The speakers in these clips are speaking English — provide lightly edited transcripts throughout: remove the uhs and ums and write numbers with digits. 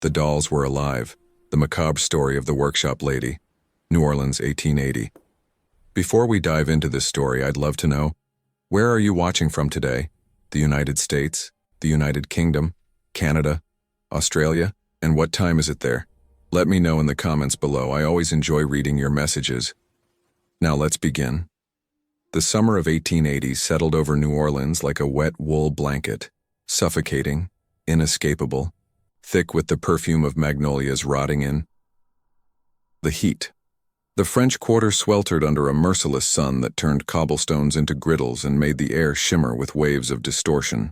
The dolls were alive. The macabre story of the workshop lady. New Orleans, 1880. Before we dive into this story, I'd love to know, where are you watching from today? The United States? The United Kingdom? Canada? Australia? And what time is it there? Let me know in the comments below. I always enjoy reading your messages. Now let's begin. The summer of 1880 settled over New Orleans like a wet wool blanket, suffocating, inescapable, thick with the perfume of magnolias rotting in. The heat. The French Quarter sweltered under a merciless sun that turned cobblestones into griddles and made the air shimmer with waves of distortion.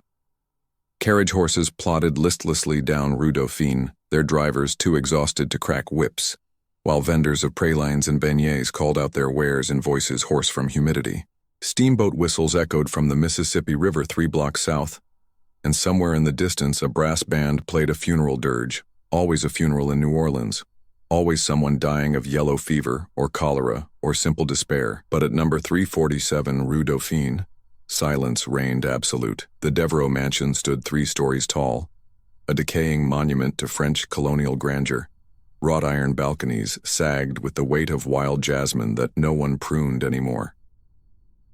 Carriage horses plodded listlessly down Rue Dauphine, their drivers too exhausted to crack whips, while vendors of pralines and beignets called out their wares in voices hoarse from humidity. Steamboat whistles echoed from the Mississippi River 3 blocks south, and somewhere in the distance a brass band played a funeral dirge. Always a funeral in New Orleans. Always someone dying of yellow fever, or cholera, or simple despair. But at number 347 Rue Dauphine, silence reigned absolute. The Devereaux mansion stood 3 stories tall, a decaying monument to French colonial grandeur. Wrought iron balconies sagged with the weight of wild jasmine that no one pruned anymore.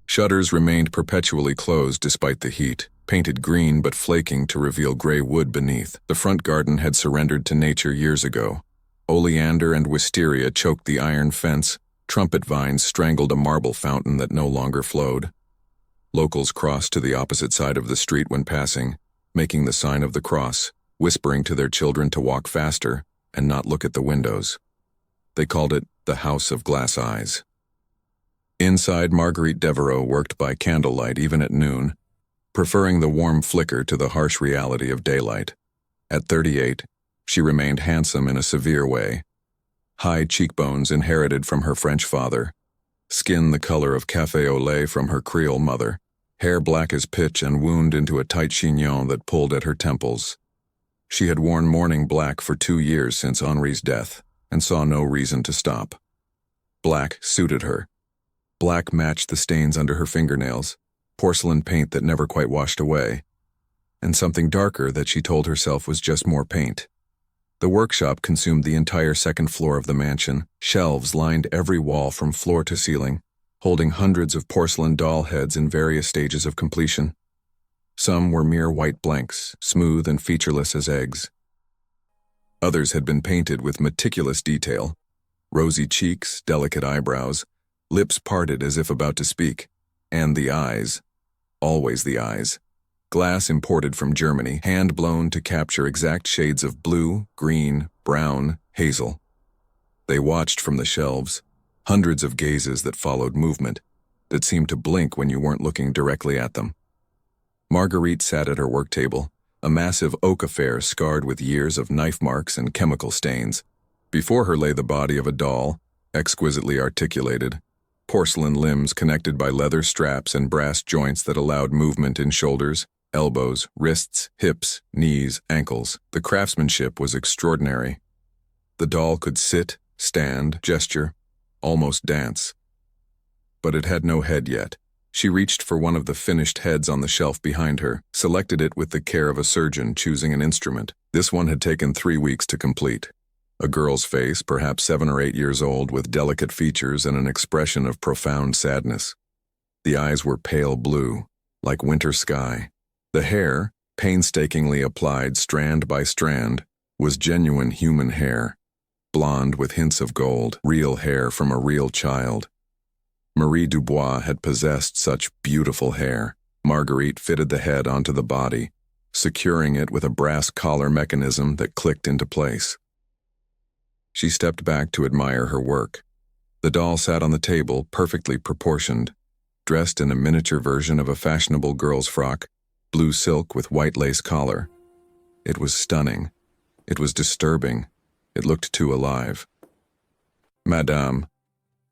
Shutters remained perpetually closed despite the heat, painted green but flaking to reveal gray wood beneath. The front garden had surrendered to nature years ago. Oleander and wisteria choked the iron fence, trumpet vines strangled a marble fountain that no longer flowed. Locals crossed to the opposite side of the street when passing, making the sign of the cross, whispering to their children to walk faster and not look at the windows. They called it the House of Glass Eyes. Inside, Marguerite Devereaux worked by candlelight even at noon, preferring the warm flicker to the harsh reality of daylight. At 38, she remained handsome in a severe way. High cheekbones inherited from her French father, skin the color of café au lait from her Creole mother, hair black as pitch and wound into a tight chignon that pulled at her temples. She had worn mourning black for 2 years since Henri's death, and saw no reason to stop. Black suited her. Black matched the stains under her fingernails, porcelain paint that never quite washed away, and something darker that she told herself was just more paint. The workshop consumed the entire second floor of the mansion. Shelves lined every wall from floor to ceiling, holding hundreds of porcelain doll heads in various stages of completion. Some were mere white blanks, smooth and featureless as eggs. Others had been painted with meticulous detail. Rosy cheeks, delicate eyebrows, lips parted as if about to speak, and the eyes. Always the eyes. Glass imported from Germany, hand-blown to capture exact shades of blue, green, brown, hazel. They watched from the shelves, hundreds of gazes that followed movement, that seemed to blink when you weren't looking directly at them. Marguerite sat at her work table, a massive oak affair scarred with years of knife marks and chemical stains. Before her lay the body of a doll, exquisitely articulated, porcelain limbs connected by leather straps and brass joints that allowed movement in shoulders, elbows, wrists, hips, knees, ankles. The craftsmanship was extraordinary. The doll could sit, stand, gesture, almost dance. But it had no head yet. She reached for one of the finished heads on the shelf behind her, selected it with the care of a surgeon choosing an instrument. This one had taken 3 weeks to complete. A girl's face, perhaps 7 or 8 years old, with delicate features and an expression of profound sadness. The eyes were pale blue, like winter sky. The hair, painstakingly applied strand by strand, was genuine human hair, blonde with hints of gold, real hair from a real child. Marie Dubois had possessed such beautiful hair. Marguerite fitted the head onto the body, securing it with a brass collar mechanism that clicked into place. She stepped back to admire her work. The doll sat on the table, perfectly proportioned, dressed in a miniature version of a fashionable girl's frock, blue silk with white lace collar. It was stunning. It was disturbing. It looked too alive. "Madame,"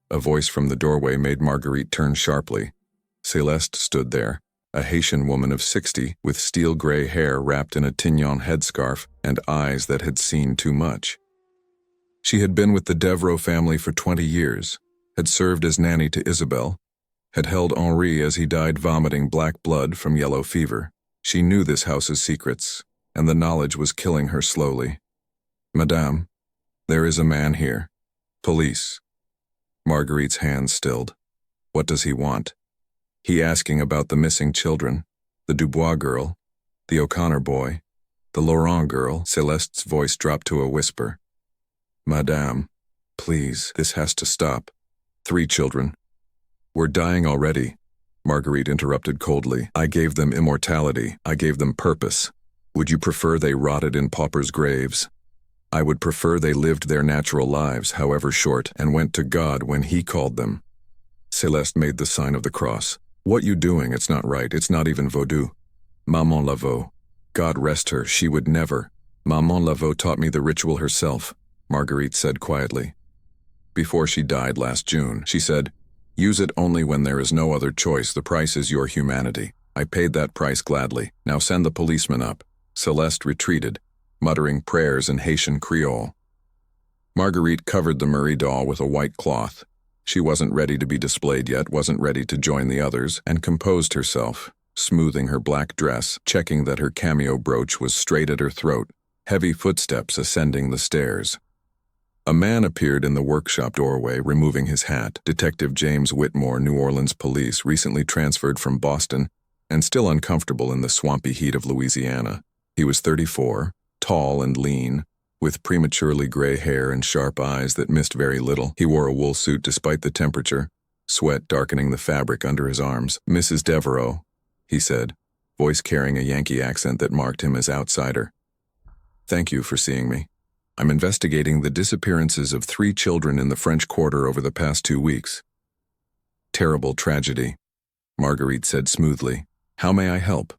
a voice from the doorway made Marguerite turn sharply. Céleste stood there, a Haitian woman of 60 with steel-gray hair wrapped in a tignon headscarf and eyes that had seen too much. She had been with the Devereaux family for 20 years, had served as nanny to Isabelle, had held Henri as he died vomiting black blood from yellow fever. She knew this house's secrets, and the knowledge was killing her slowly. Madame, there is a man here. Police. Marguerite's hands stilled. What does he want? He asking about the missing children, the Dubois girl, the O'Connor boy, the Laurent girl. Celeste's voice dropped to a whisper. Madame, please, this has to stop. 3 children. We're dying already, Marguerite interrupted coldly. I gave them immortality. I gave them purpose. Would you prefer they rotted in paupers' graves? I would prefer they lived their natural lives, however short, and went to God when He called them. Celeste made the sign of the cross. What you doing? It's not right. It's not even vaudou. Maman Laveau. God rest her, she would never. Maman Laveau taught me the ritual herself, Marguerite said quietly. Before she died last June, she said, use it only when there is no other choice. The price is your humanity. I paid that price gladly. Now send the policeman up. Celeste retreated, muttering prayers in Haitian Creole. Marguerite covered the Marie doll with a white cloth. She wasn't ready to be displayed yet, wasn't ready to join the others, and composed herself, smoothing her black dress, checking that her cameo brooch was straight at her throat, heavy footsteps ascending the stairs. A man appeared in the workshop doorway, removing his hat. Detective James Whitmore, New Orleans police, recently transferred from Boston, and still uncomfortable in the swampy heat of Louisiana. He was 34, tall and lean, with prematurely gray hair and sharp eyes that missed very little. He wore a wool suit despite the temperature, sweat darkening the fabric under his arms. Mrs. Devereaux, he said, voice carrying a Yankee accent that marked him as outsider. Thank you for seeing me. I'm investigating the disappearances of 3 children in the French Quarter over the past 2 weeks. Terrible tragedy, Marguerite said smoothly. How may I help?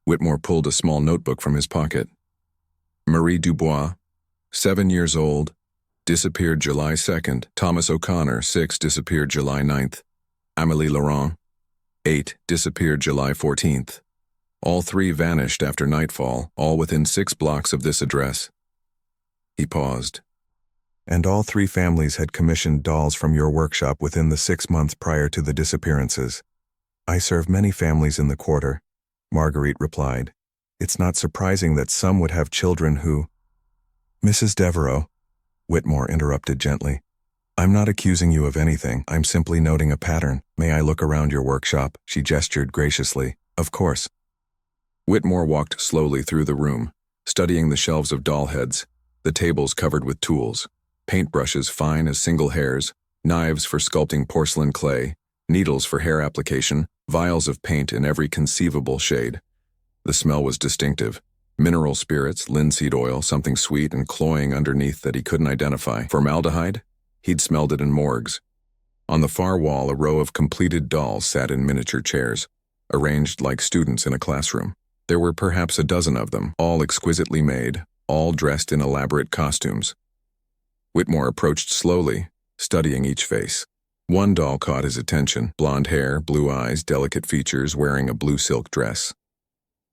Whitmore pulled a small notebook from his pocket. Marie Dubois, 7 years old, disappeared July 2nd. Thomas O'Connor, 6, disappeared July 9th. Amélie Laurent, 8, disappeared July 14th. All 3 vanished after nightfall, all within 6 blocks of this address. He paused. And all 3 families had commissioned dolls from your workshop within the 6 months prior to the disappearances. I serve many families in the quarter, Marguerite replied. It's not surprising that some would have children who… Mrs. Devereaux, Whitmore interrupted gently. I'm not accusing you of anything. I'm simply noting a pattern. May I look around your workshop? She gestured graciously. Of course. Whitmore walked slowly through the room, studying the shelves of doll heads, the tables covered with tools, paintbrushes fine as single hairs, knives for sculpting porcelain clay, needles for hair application, vials of paint in every conceivable shade. The smell was distinctive. Mineral spirits, linseed oil, something sweet and cloying underneath that he couldn't identify. Formaldehyde? He'd smelled it in morgues. On the far wall, a row of completed dolls sat in miniature chairs, arranged like students in a classroom. There were perhaps a dozen of them, all exquisitely made, all dressed in elaborate costumes. Whitmore approached slowly, studying each face. One doll caught his attention, blonde hair, blue eyes, delicate features, wearing a blue silk dress.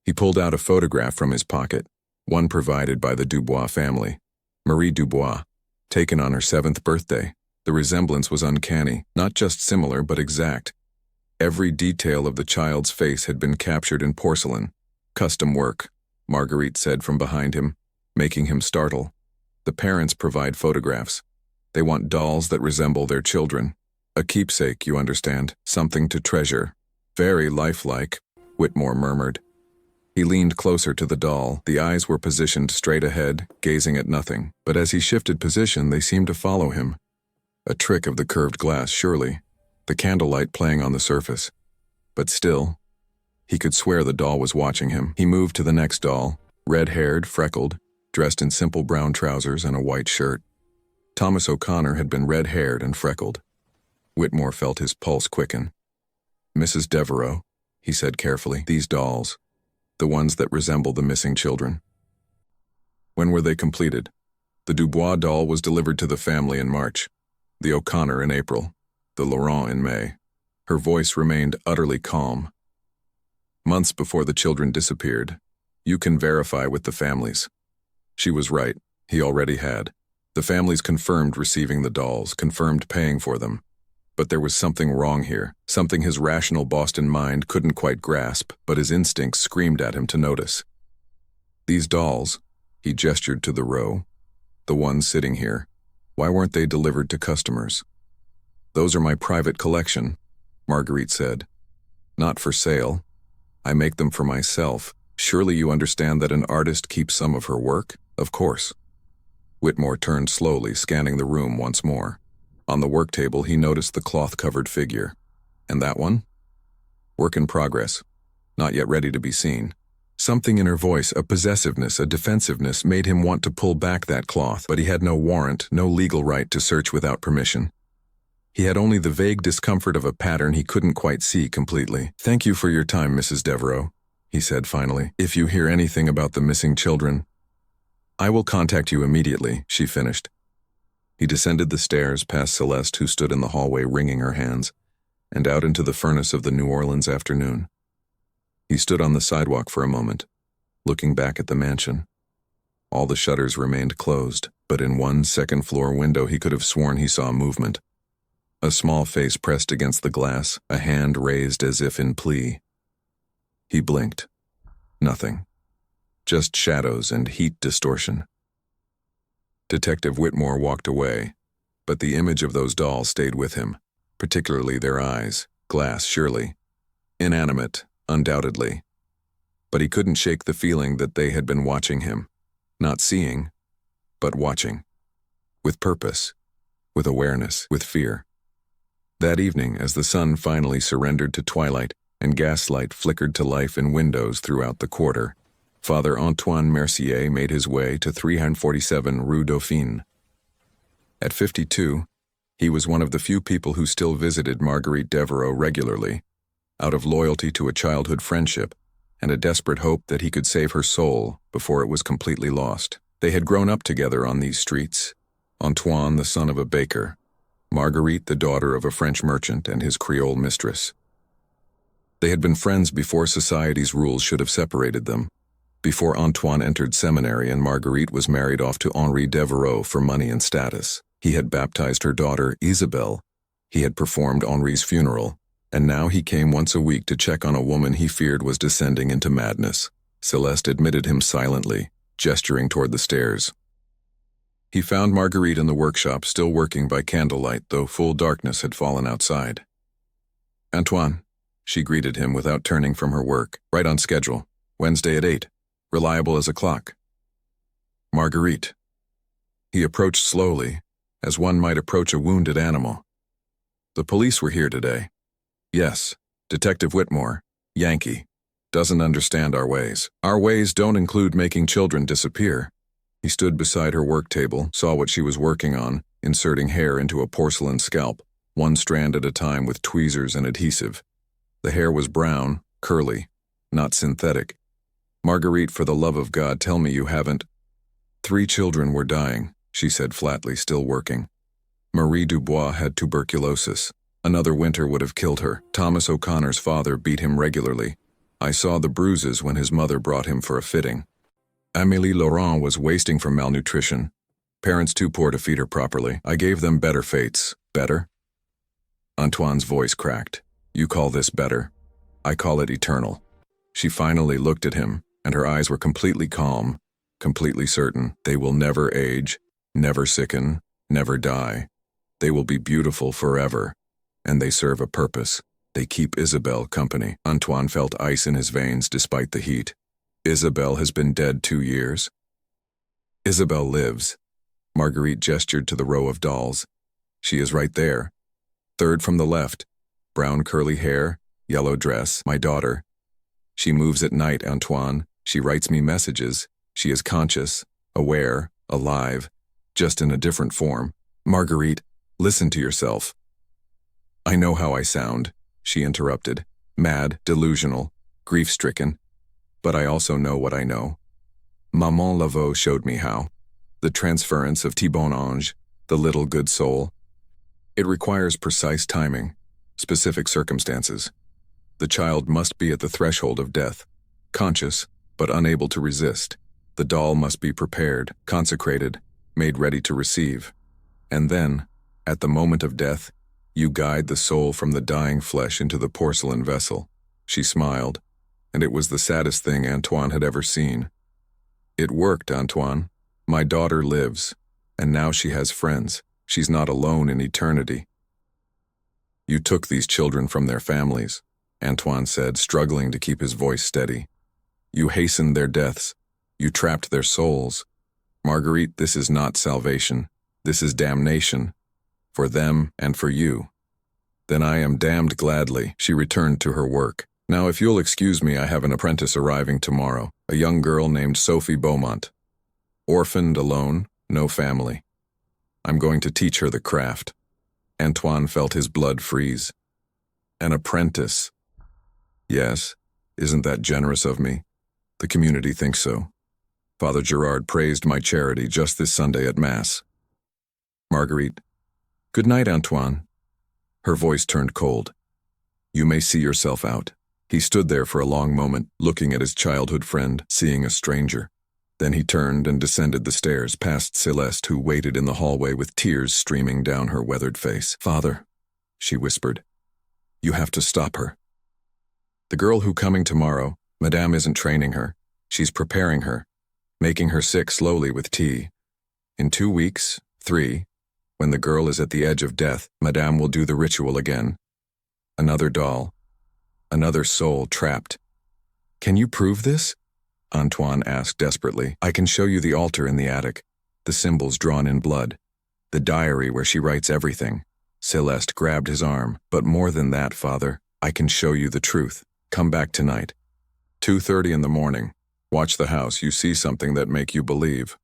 He pulled out a photograph from his pocket, one provided by the Dubois family. Marie Dubois, taken on her 7th birthday. The resemblance was uncanny, not just similar but exact. Every detail of the child's face had been captured in porcelain. Custom work, Marguerite said from behind him, making him startle. The parents provide photographs. They want dolls that resemble their children. A keepsake, you understand, something to treasure. Very lifelike, Whitmore murmured. He leaned closer to the doll. The eyes were positioned straight ahead, gazing at nothing. But as he shifted position, they seemed to follow him. A trick of the curved glass, surely. The candlelight playing on the surface. But still, he could swear the doll was watching him. He moved to the next doll, red-haired, freckled, dressed in simple brown trousers and a white shirt. Thomas O'Connor had been red-haired and freckled. Whitmore felt his pulse quicken. Mrs. Devereaux, he said carefully, these dolls, the ones that resemble the missing children. When were they completed? The Dubois doll was delivered to the family in March, the O'Connor in April, the Laurent in May. Her voice remained utterly calm. Months before the children disappeared, you can verify with the families. She was right, he already had. The families confirmed receiving the dolls, confirmed paying for them. But there was something wrong here, something his rational Boston mind couldn't quite grasp, but his instincts screamed at him to notice. These dolls, he gestured to the row, The ones sitting here. Why weren't they delivered to customers? Those are my private collection, Marguerite said. Not for sale. I make them for myself. Surely you understand that an artist keeps some of her work? Of course. Whitmore turned slowly, scanning the room once more. On the work table, he noticed the cloth-covered figure. And that one? Work in progress. Not yet ready to be seen. Something in her voice, a possessiveness, a defensiveness, made him want to pull back that cloth, but he had no warrant, no legal right to search without permission. He had only the vague discomfort of a pattern he couldn't quite see completely. "Thank you for your time, Mrs. Devereaux," he said finally. "If you hear anything about the missing children, I will contact you immediately," she finished. He descended the stairs past Celeste, who stood in the hallway wringing her hands, and out into the furnace of the New Orleans afternoon. He stood on the sidewalk for a moment, looking back at the mansion. All the shutters remained closed, but in one second-floor window he could have sworn he saw movement. A small face pressed against the glass, a hand raised as if in plea. He blinked. Nothing. Just shadows and heat distortion. Detective Whitmore walked away, but the image of those dolls stayed with him, particularly their eyes, glass surely, inanimate, undoubtedly. But he couldn't shake the feeling that they had been watching him, not seeing, but watching, with purpose, with awareness, with fear. That evening, as the sun finally surrendered to twilight and gaslight flickered to life in windows throughout the quarter, Father Antoine Mercier made his way to 347 Rue Dauphine. At 52, he was one of the few people who still visited Marguerite Devereaux regularly, out of loyalty to a childhood friendship and a desperate hope that he could save her soul before it was completely lost. They had grown up together on these streets, Antoine, the son of a baker, Marguerite, the daughter of a French merchant and his Creole mistress. They had been friends before society's rules should have separated them, before Antoine entered seminary and Marguerite was married off to Henri Devereaux for money and status. He had baptized her daughter, Isabelle. He had performed Henri's funeral, and now he came once a week to check on a woman he feared was descending into madness. Celeste admitted him silently, gesturing toward the stairs. He found Marguerite in the workshop, still working by candlelight, though full darkness had fallen outside. "Antoine," she greeted him without turning from her work. "Right on schedule. Wednesday at 8. Reliable as a clock." "Marguerite." He approached slowly, as one might approach a wounded animal. "The police were here today." "Yes. Detective Whitmore, Yankee. Doesn't understand our ways. Our ways don't include making children disappear." He stood beside her work table, saw what she was working on, inserting hair into a porcelain scalp, one strand at a time with tweezers and adhesive. The hair was brown, curly, not synthetic. "Marguerite, for the love of God, tell me you haven't—" "3 children were dying," she said flatly, still working. "Marie Dubois had tuberculosis. Another winter would have killed her. Thomas O'Connor's father beat him regularly. I saw the bruises when his mother brought him for a fitting. Amélie Laurent was wasting from malnutrition. Parents too poor to feed her properly. I gave them better fates." "Better?" Antoine's voice cracked. "You call this better? I call it eternal." She finally looked at him, and her eyes were completely calm, completely certain. "They will never age, never sicken, never die. They will be beautiful forever, and they serve a purpose. They keep Isabelle company." Antoine felt ice in his veins despite the heat. "Isabelle has been dead 2 years." "Isabelle lives." Marguerite gestured to the row of dolls. "She is right there. 3rd from the left. Brown curly hair, yellow dress, my daughter. She moves at night, Antoine. She writes me messages. She is conscious, aware, alive, just in a different form." "Marguerite, listen to yourself." "I know how I sound," she interrupted. "Mad, delusional, grief-stricken. But I also know what I know. Maman Laveau showed me how. The transference of Thibon Ange, the little good soul. It requires precise timing, specific circumstances. The child must be at the threshold of death, conscious, but unable to resist. The doll must be prepared, consecrated, made ready to receive. And then, at the moment of death, you guide the soul from the dying flesh into the porcelain vessel." She smiled, and it was the saddest thing Antoine had ever seen. "It worked, Antoine. My daughter lives. And now she has friends. She's not alone in eternity. You took these children from their families, Antoine said, struggling to keep his voice steady. You hastened their deaths. You trapped their souls. Marguerite, this is not salvation. This is damnation. For them and for you. Then I am damned gladly, she returned to her work. Now if you'll excuse me, I have an apprentice arriving tomorrow, a young girl named Sophie Beaumont. Orphaned, alone, no family. I'm going to teach her the craft. Antoine felt his blood freeze. An apprentice. Yes, isn't that generous of me? The community thinks so. Father Gerard praised my charity just this Sunday at Mass. Marguerite. Good night, Antoine. Her voice turned cold. You may see yourself out. He stood there for a long moment, looking at his childhood friend, seeing a stranger. Then he turned and descended the stairs past Celeste, who waited in the hallway with tears streaming down her weathered face. Father, she whispered, you have to stop her. The girl who coming tomorrow, Madame isn't training her. She's preparing her, making her sick slowly with tea. In 2 weeks, 3, when the girl is at the edge of death, Madame will do the ritual again. Another doll. Another soul trapped. Can you prove this? Antoine asked desperately. I can show you the altar in the attic, the symbols drawn in blood, the diary where she writes everything. Celeste grabbed his arm. But more than that, Father, I can show you the truth. Come back tonight. 2:30 in the morning. Watch the house. You see something that make you believe.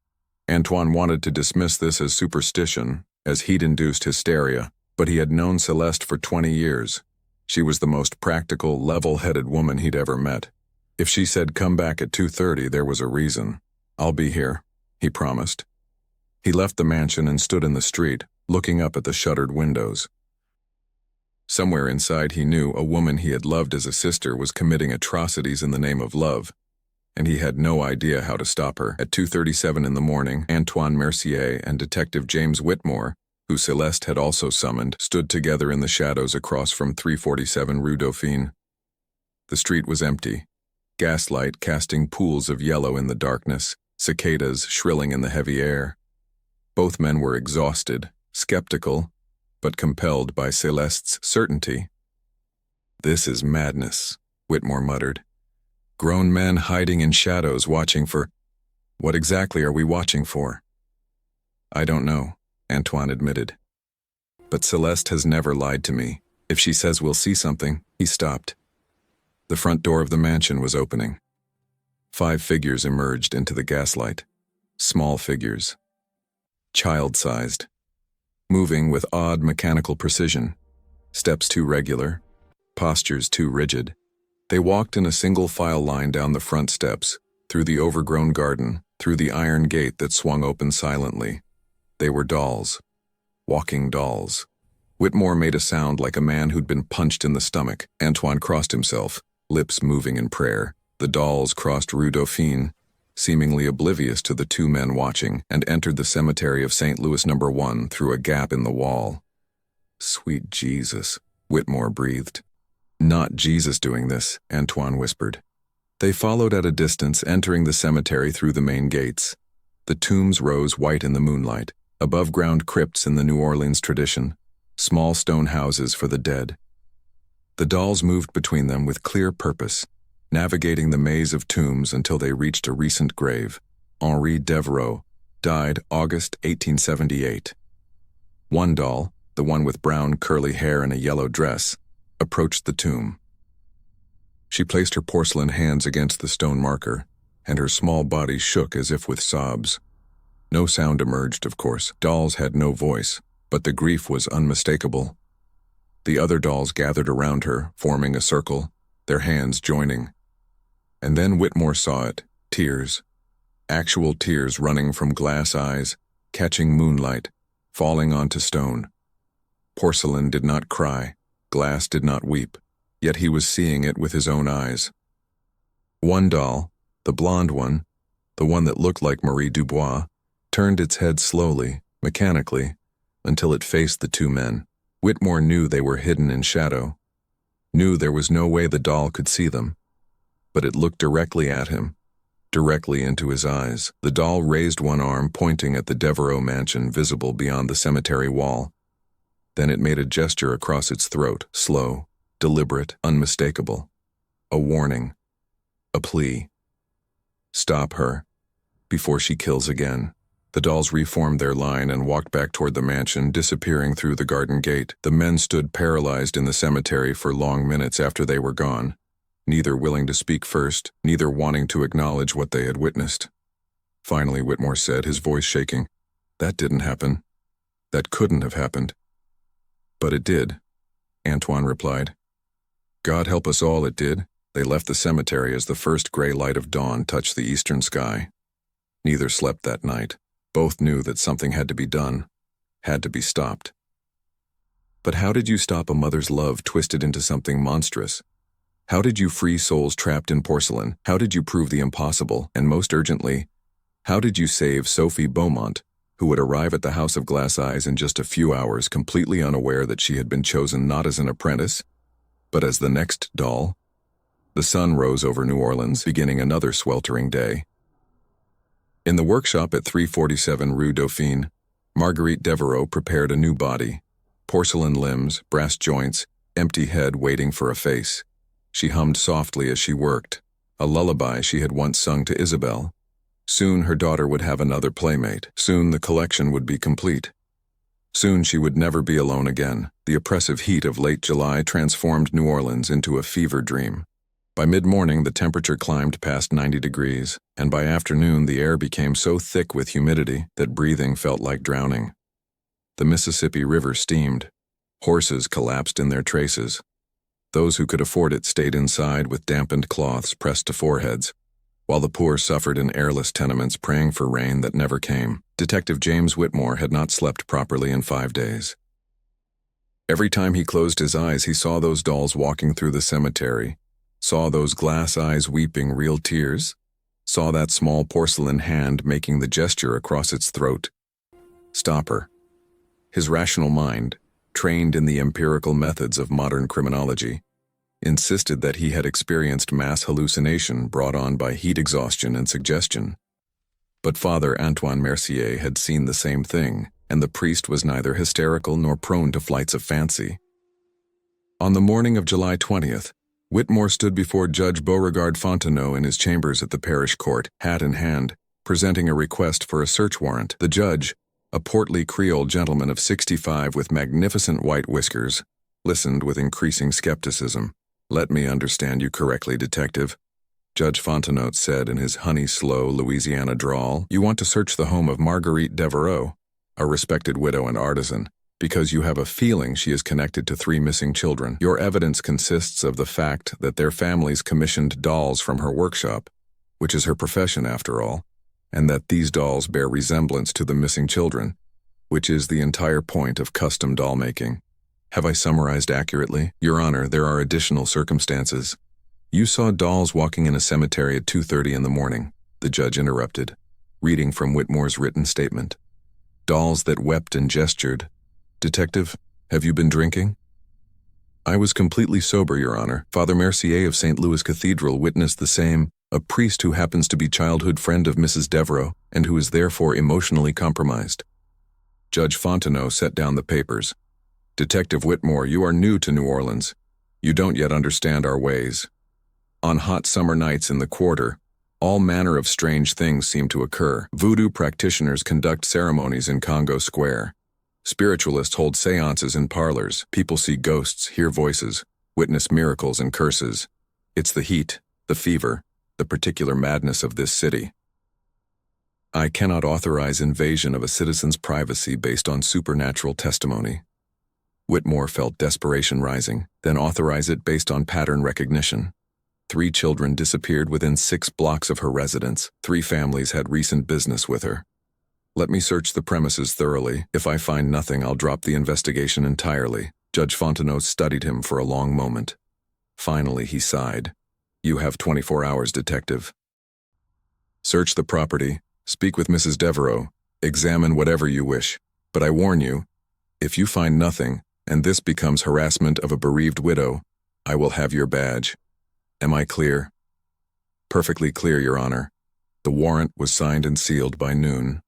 Antoine wanted to dismiss this as superstition, as heat-induced hysteria, but he had known Celeste for 20 years. She was the most practical, level-headed woman he'd ever met. If she said come back at 2:30, there was a reason. I'll be here, he promised. He left the mansion and stood in the street, looking up at the shuttered windows. Somewhere inside he knew a woman he had loved as a sister was committing atrocities in the name of love, and he had no idea how to stop her. At 2:37 in the morning, Antoine Mercier and Detective James Whitmore, who Celeste had also summoned, stood together in the shadows across from 347 Rue Dauphine. The street was empty, gaslight casting pools of yellow in the darkness, cicadas shrilling in the heavy air. Both men were exhausted, skeptical, but compelled by Celeste's certainty. This is madness, Whitmore muttered. Grown men hiding in shadows watching for... What exactly are we watching for? I don't know, Antoine admitted. But Celeste has never lied to me. If she says we'll see something, he stopped. The front door of the mansion was opening. 5 figures emerged into the gaslight. Small figures. Child-sized. Moving with odd mechanical precision. Steps too regular. Postures too rigid. They walked in a single file line down the front steps, through the overgrown garden, through the iron gate that swung open silently. They were dolls. Walking dolls. Whitmore made a sound like a man who'd been punched in the stomach. Antoine crossed himself, lips moving in prayer. The dolls crossed Rue Dauphine, seemingly oblivious to the 2 men watching, and entered the cemetery of St. Louis No. 1 through a gap in the wall. Sweet Jesus, Whitmore breathed. Not Jesus doing this, Antoine whispered. They followed at a distance, entering the cemetery through the main gates. The tombs rose white in the moonlight, above-ground crypts in the New Orleans tradition, small stone houses for the dead. The dolls moved between them with clear purpose, navigating the maze of tombs until they reached a recent grave. Henri Devereaux died August 1878. One doll, the one with brown curly hair and a yellow dress, approached the tomb. She placed her porcelain hands against the stone marker, and her small body shook as if with sobs. No sound emerged, of course. Dolls had no voice, but the grief was unmistakable. The other dolls gathered around her, forming a circle, their hands joining. And then Whitmore saw it, tears. Actual tears running from glass eyes, catching moonlight, falling onto stone. Porcelain did not cry. Glass did not weep, yet he was seeing it with his own eyes. One doll, the blonde one, the one that looked like Marie Dubois, turned its head slowly, mechanically, until it faced the 2 men. Whitmore knew they were hidden in shadow, knew there was no way the doll could see them, but it looked directly at him, directly into his eyes. The doll raised one arm, pointing at the Devereaux mansion visible beyond the cemetery wall. Then it made a gesture across its throat, slow, deliberate, unmistakable. A warning. A plea. Stop her, before she kills again. The dolls reformed their line and walked back toward the mansion, disappearing through the garden gate. The men stood paralyzed in the cemetery for long minutes after they were gone, neither willing to speak first, neither wanting to acknowledge what they had witnessed. Finally, Whitmore said, his voice shaking, "That didn't happen. That couldn't have happened." "But it did," Antoine replied. "God help us all, it did." They left the cemetery as the first gray light of dawn touched the eastern sky. Neither slept that night. Both knew that something had to be done, had to be stopped. But how did you stop a mother's love twisted into something monstrous? How did you free souls trapped in porcelain? How did you prove the impossible? And most urgently, how did you save Sophie Beaumont, who would arrive at the House of Glass Eyes in just a few hours, completely unaware that she had been chosen not as an apprentice, but as the next doll? The sun rose over New Orleans, beginning another sweltering day. In the workshop at 347 Rue Dauphine, Marguerite Devereaux prepared a new body. Porcelain limbs, brass joints, empty head waiting for a face. She hummed softly as she worked, a lullaby she had once sung to Isabel. Soon her daughter would have another playmate. Soon the collection would be complete. Soon she would never be alone again. The oppressive heat of late July transformed New Orleans into a fever dream. By mid-morning, the temperature climbed past 90 degrees, and by afternoon the air became so thick with humidity that breathing felt like drowning. The Mississippi River steamed. Horses collapsed in their traces. Those who could afford it stayed inside with dampened cloths pressed to foreheads, while the poor suffered in airless tenements praying for rain that never came. Detective James Whitmore had not slept properly in 5 days. Every time he closed his eyes, he saw those dolls walking through the cemetery, saw those glass eyes weeping real tears, saw that small porcelain hand making the gesture across its throat. Stop her. His rational mind, trained in the empirical methods of modern criminology, insisted that he had experienced mass hallucination brought on by heat exhaustion and suggestion. But Father Antoine Mercier had seen the same thing, and the priest was neither hysterical nor prone to flights of fancy. On the morning of July 20th, Whitmore stood before Judge Beauregard Fontenot in his chambers at the parish court, hat in hand, presenting a request for a search warrant. The judge, a portly Creole gentleman of 65 with magnificent white whiskers, listened with increasing skepticism. "Let me understand you correctly, Detective," Judge Fontenot said in his honey-slow Louisiana drawl. "You want to search the home of Marguerite Devereaux, a respected widow and artisan, because you have a feeling she is connected to 3 missing children. Your evidence consists of the fact that their families commissioned dolls from her workshop, which is her profession after all, and that these dolls bear resemblance to the missing children, which is the entire point of custom doll making. Have I summarized accurately? Your Honor, there are additional circumstances. You saw dolls walking in a cemetery at 2:30 in the morning," the judge interrupted, reading from Whitmore's written statement. "Dolls that wept and gestured. Detective, have you been drinking?" "I was completely sober, Your Honor. Father Mercier of St. Louis Cathedral witnessed the same, a priest who happens to be childhood friend of Mrs. Devereaux and who is therefore emotionally compromised." Judge Fontenot set down the papers. "Detective Whitmore, you are new to New Orleans. You don't yet understand our ways. On hot summer nights in the quarter, all manner of strange things seem to occur. Voodoo practitioners conduct ceremonies in Congo Square. Spiritualists hold seances in parlors. People see ghosts, hear voices, witness miracles and curses. It's the heat, the fever, the particular madness of this city. I cannot authorize invasion of a citizen's privacy based on supernatural testimony." Whitmore felt desperation rising, then authorize it based on pattern recognition. 3 children disappeared within 6 blocks of her residence. 3 families had recent business with her. "Let me search the premises thoroughly. If I find nothing, I'll drop the investigation entirely." Judge Fontenot studied him for a long moment. Finally, he sighed. "You have 24 hours, Detective. Search the property, speak with Mrs. Devereaux, examine whatever you wish. But I warn you, if you find nothing, and this becomes harassment of a bereaved widow, I will have your badge. Am I clear?" "Perfectly clear, Your Honor." The warrant was signed and sealed by noon.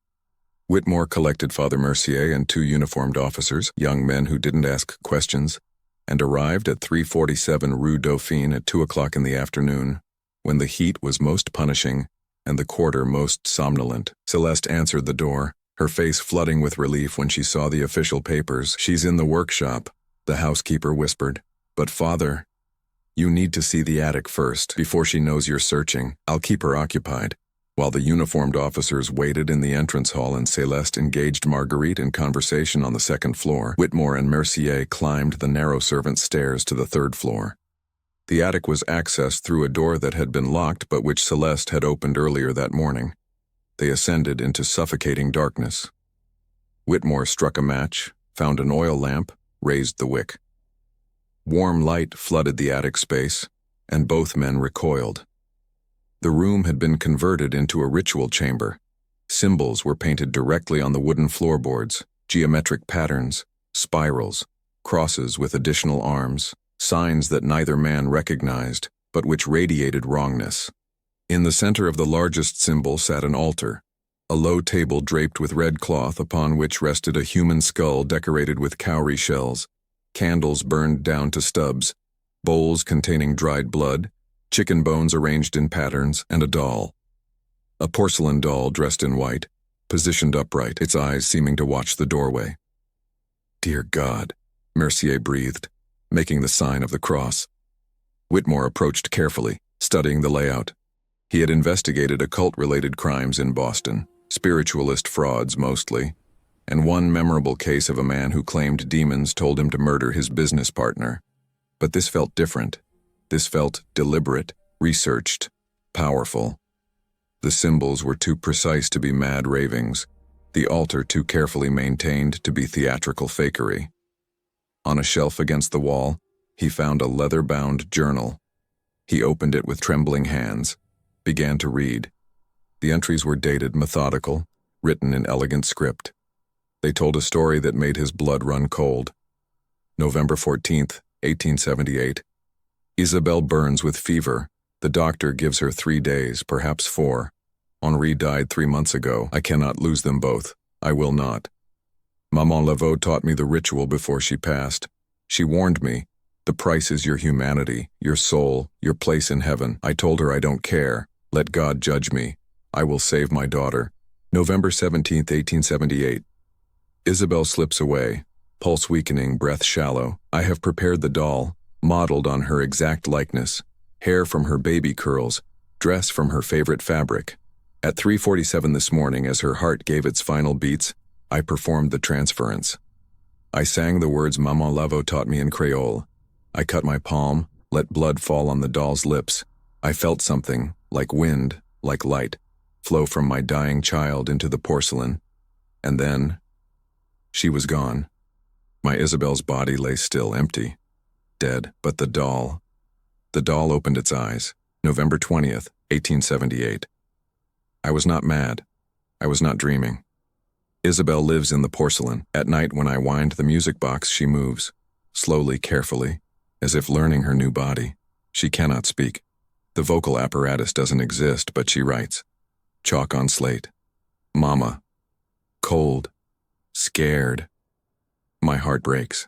Whitmore collected Father Mercier and 2 uniformed officers, young men who didn't ask questions, and arrived at 347 Rue Dauphine at 2 o'clock in the afternoon, when the heat was most punishing and the quarter most somnolent. Celeste answered the door, her face flooding with relief when she saw the official papers. "She's in the workshop," the housekeeper whispered. "But Father, you need to see the attic first, before she knows you're searching. I'll keep her occupied." While the uniformed officers waited in the entrance hall and Celeste engaged Marguerite in conversation on the 2nd floor, Whitmore and Mercier climbed the narrow servants' stairs to the 3rd floor. The attic was accessed through a door that had been locked but which Celeste had opened earlier that morning. They ascended into suffocating darkness. Whitmore struck a match, found an oil lamp, raised the wick. Warm light flooded the attic space, and both men recoiled. The room had been converted into a ritual chamber. Symbols were painted directly on the wooden floorboards, geometric patterns, spirals, crosses with additional arms, signs that neither man recognized, but which radiated wrongness. In the center of the largest symbol sat an altar, a low table draped with red cloth upon which rested a human skull decorated with cowrie shells, candles burned down to stubs, bowls containing dried blood, chicken bones arranged in patterns, and a doll. A porcelain doll dressed in white, positioned upright, its eyes seeming to watch the doorway. "Dear God," Mercier breathed, making the sign of the cross. Whitmore approached carefully, studying the layout. He had investigated occult-related crimes in Boston, spiritualist frauds mostly, and one memorable case of a man who claimed demons told him to murder his business partner. But this felt different. This felt deliberate, researched, powerful. The symbols were too precise to be mad ravings, the altar too carefully maintained to be theatrical fakery. On a shelf against the wall, he found a leather-bound journal. He opened it with trembling hands, began to read. The entries were dated, methodical, written in elegant script. They told a story that made his blood run cold. November 14th, 1878. Isabelle burns with fever. The doctor gives her 3 days, perhaps 4. Henri died 3 months ago. I cannot lose them both. I will not. Maman Laveau taught me the ritual before she passed. She warned me, the price is your humanity, your soul, your place in heaven. I told her I don't care. Let God judge me. I will save my daughter. November 17th, 1878. Isabelle slips away, pulse weakening, breath shallow. I have prepared the doll, modeled on her exact likeness, hair from her baby curls, dress from her favorite fabric. At 3:47 this morning, as her heart gave its final beats, I performed the transference. I sang the words Maman Laveau taught me in Creole. I cut my palm, let blood fall on the doll's lips. I felt something, like wind, like light, flow from my dying child into the porcelain. And then, she was gone. My Isabelle's body lay still, empty, dead, but the doll opened its eyes. November 20th, 1878. I was not mad. I was not dreaming. Isabelle lives in the porcelain. At night when I wind the music box, she moves, slowly, carefully, as if learning her new body. She cannot speak. The vocal apparatus doesn't exist, but she writes. Chalk on slate. Mama. Cold. Scared. My heart breaks.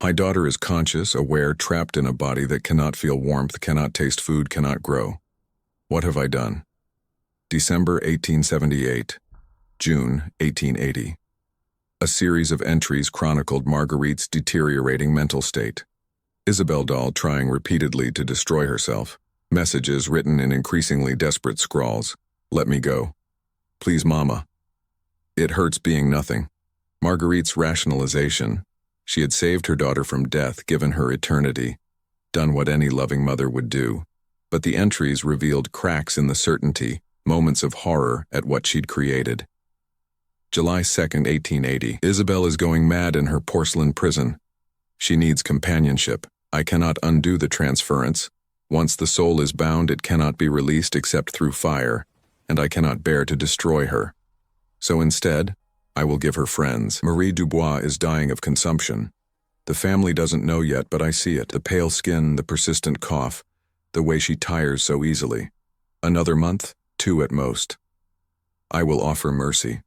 My daughter is conscious, aware, trapped in a body that cannot feel warmth, cannot taste food, cannot grow. What have I done? December 1878. June 1880. A series of entries chronicled Marguerite's deteriorating mental state. Isabelle doll trying repeatedly to destroy herself. Messages written in increasingly desperate scrawls. Let me go. Please, Mama. It hurts being nothing. Marguerite's rationalization. She had saved her daughter from death, given her eternity, done what any loving mother would do. But the entries revealed cracks in the certainty, moments of horror at what she'd created. July 2nd, 1880. Isabelle is going mad in her porcelain prison. She needs companionship. I cannot undo the transference. Once the soul is bound, it cannot be released except through fire, and I cannot bear to destroy her. So instead, I will give her friends. Marie Dubois is dying of consumption. The family doesn't know yet, but I see it. The pale skin, the persistent cough, the way she tires so easily. Another month, 2 at most. I will offer mercy.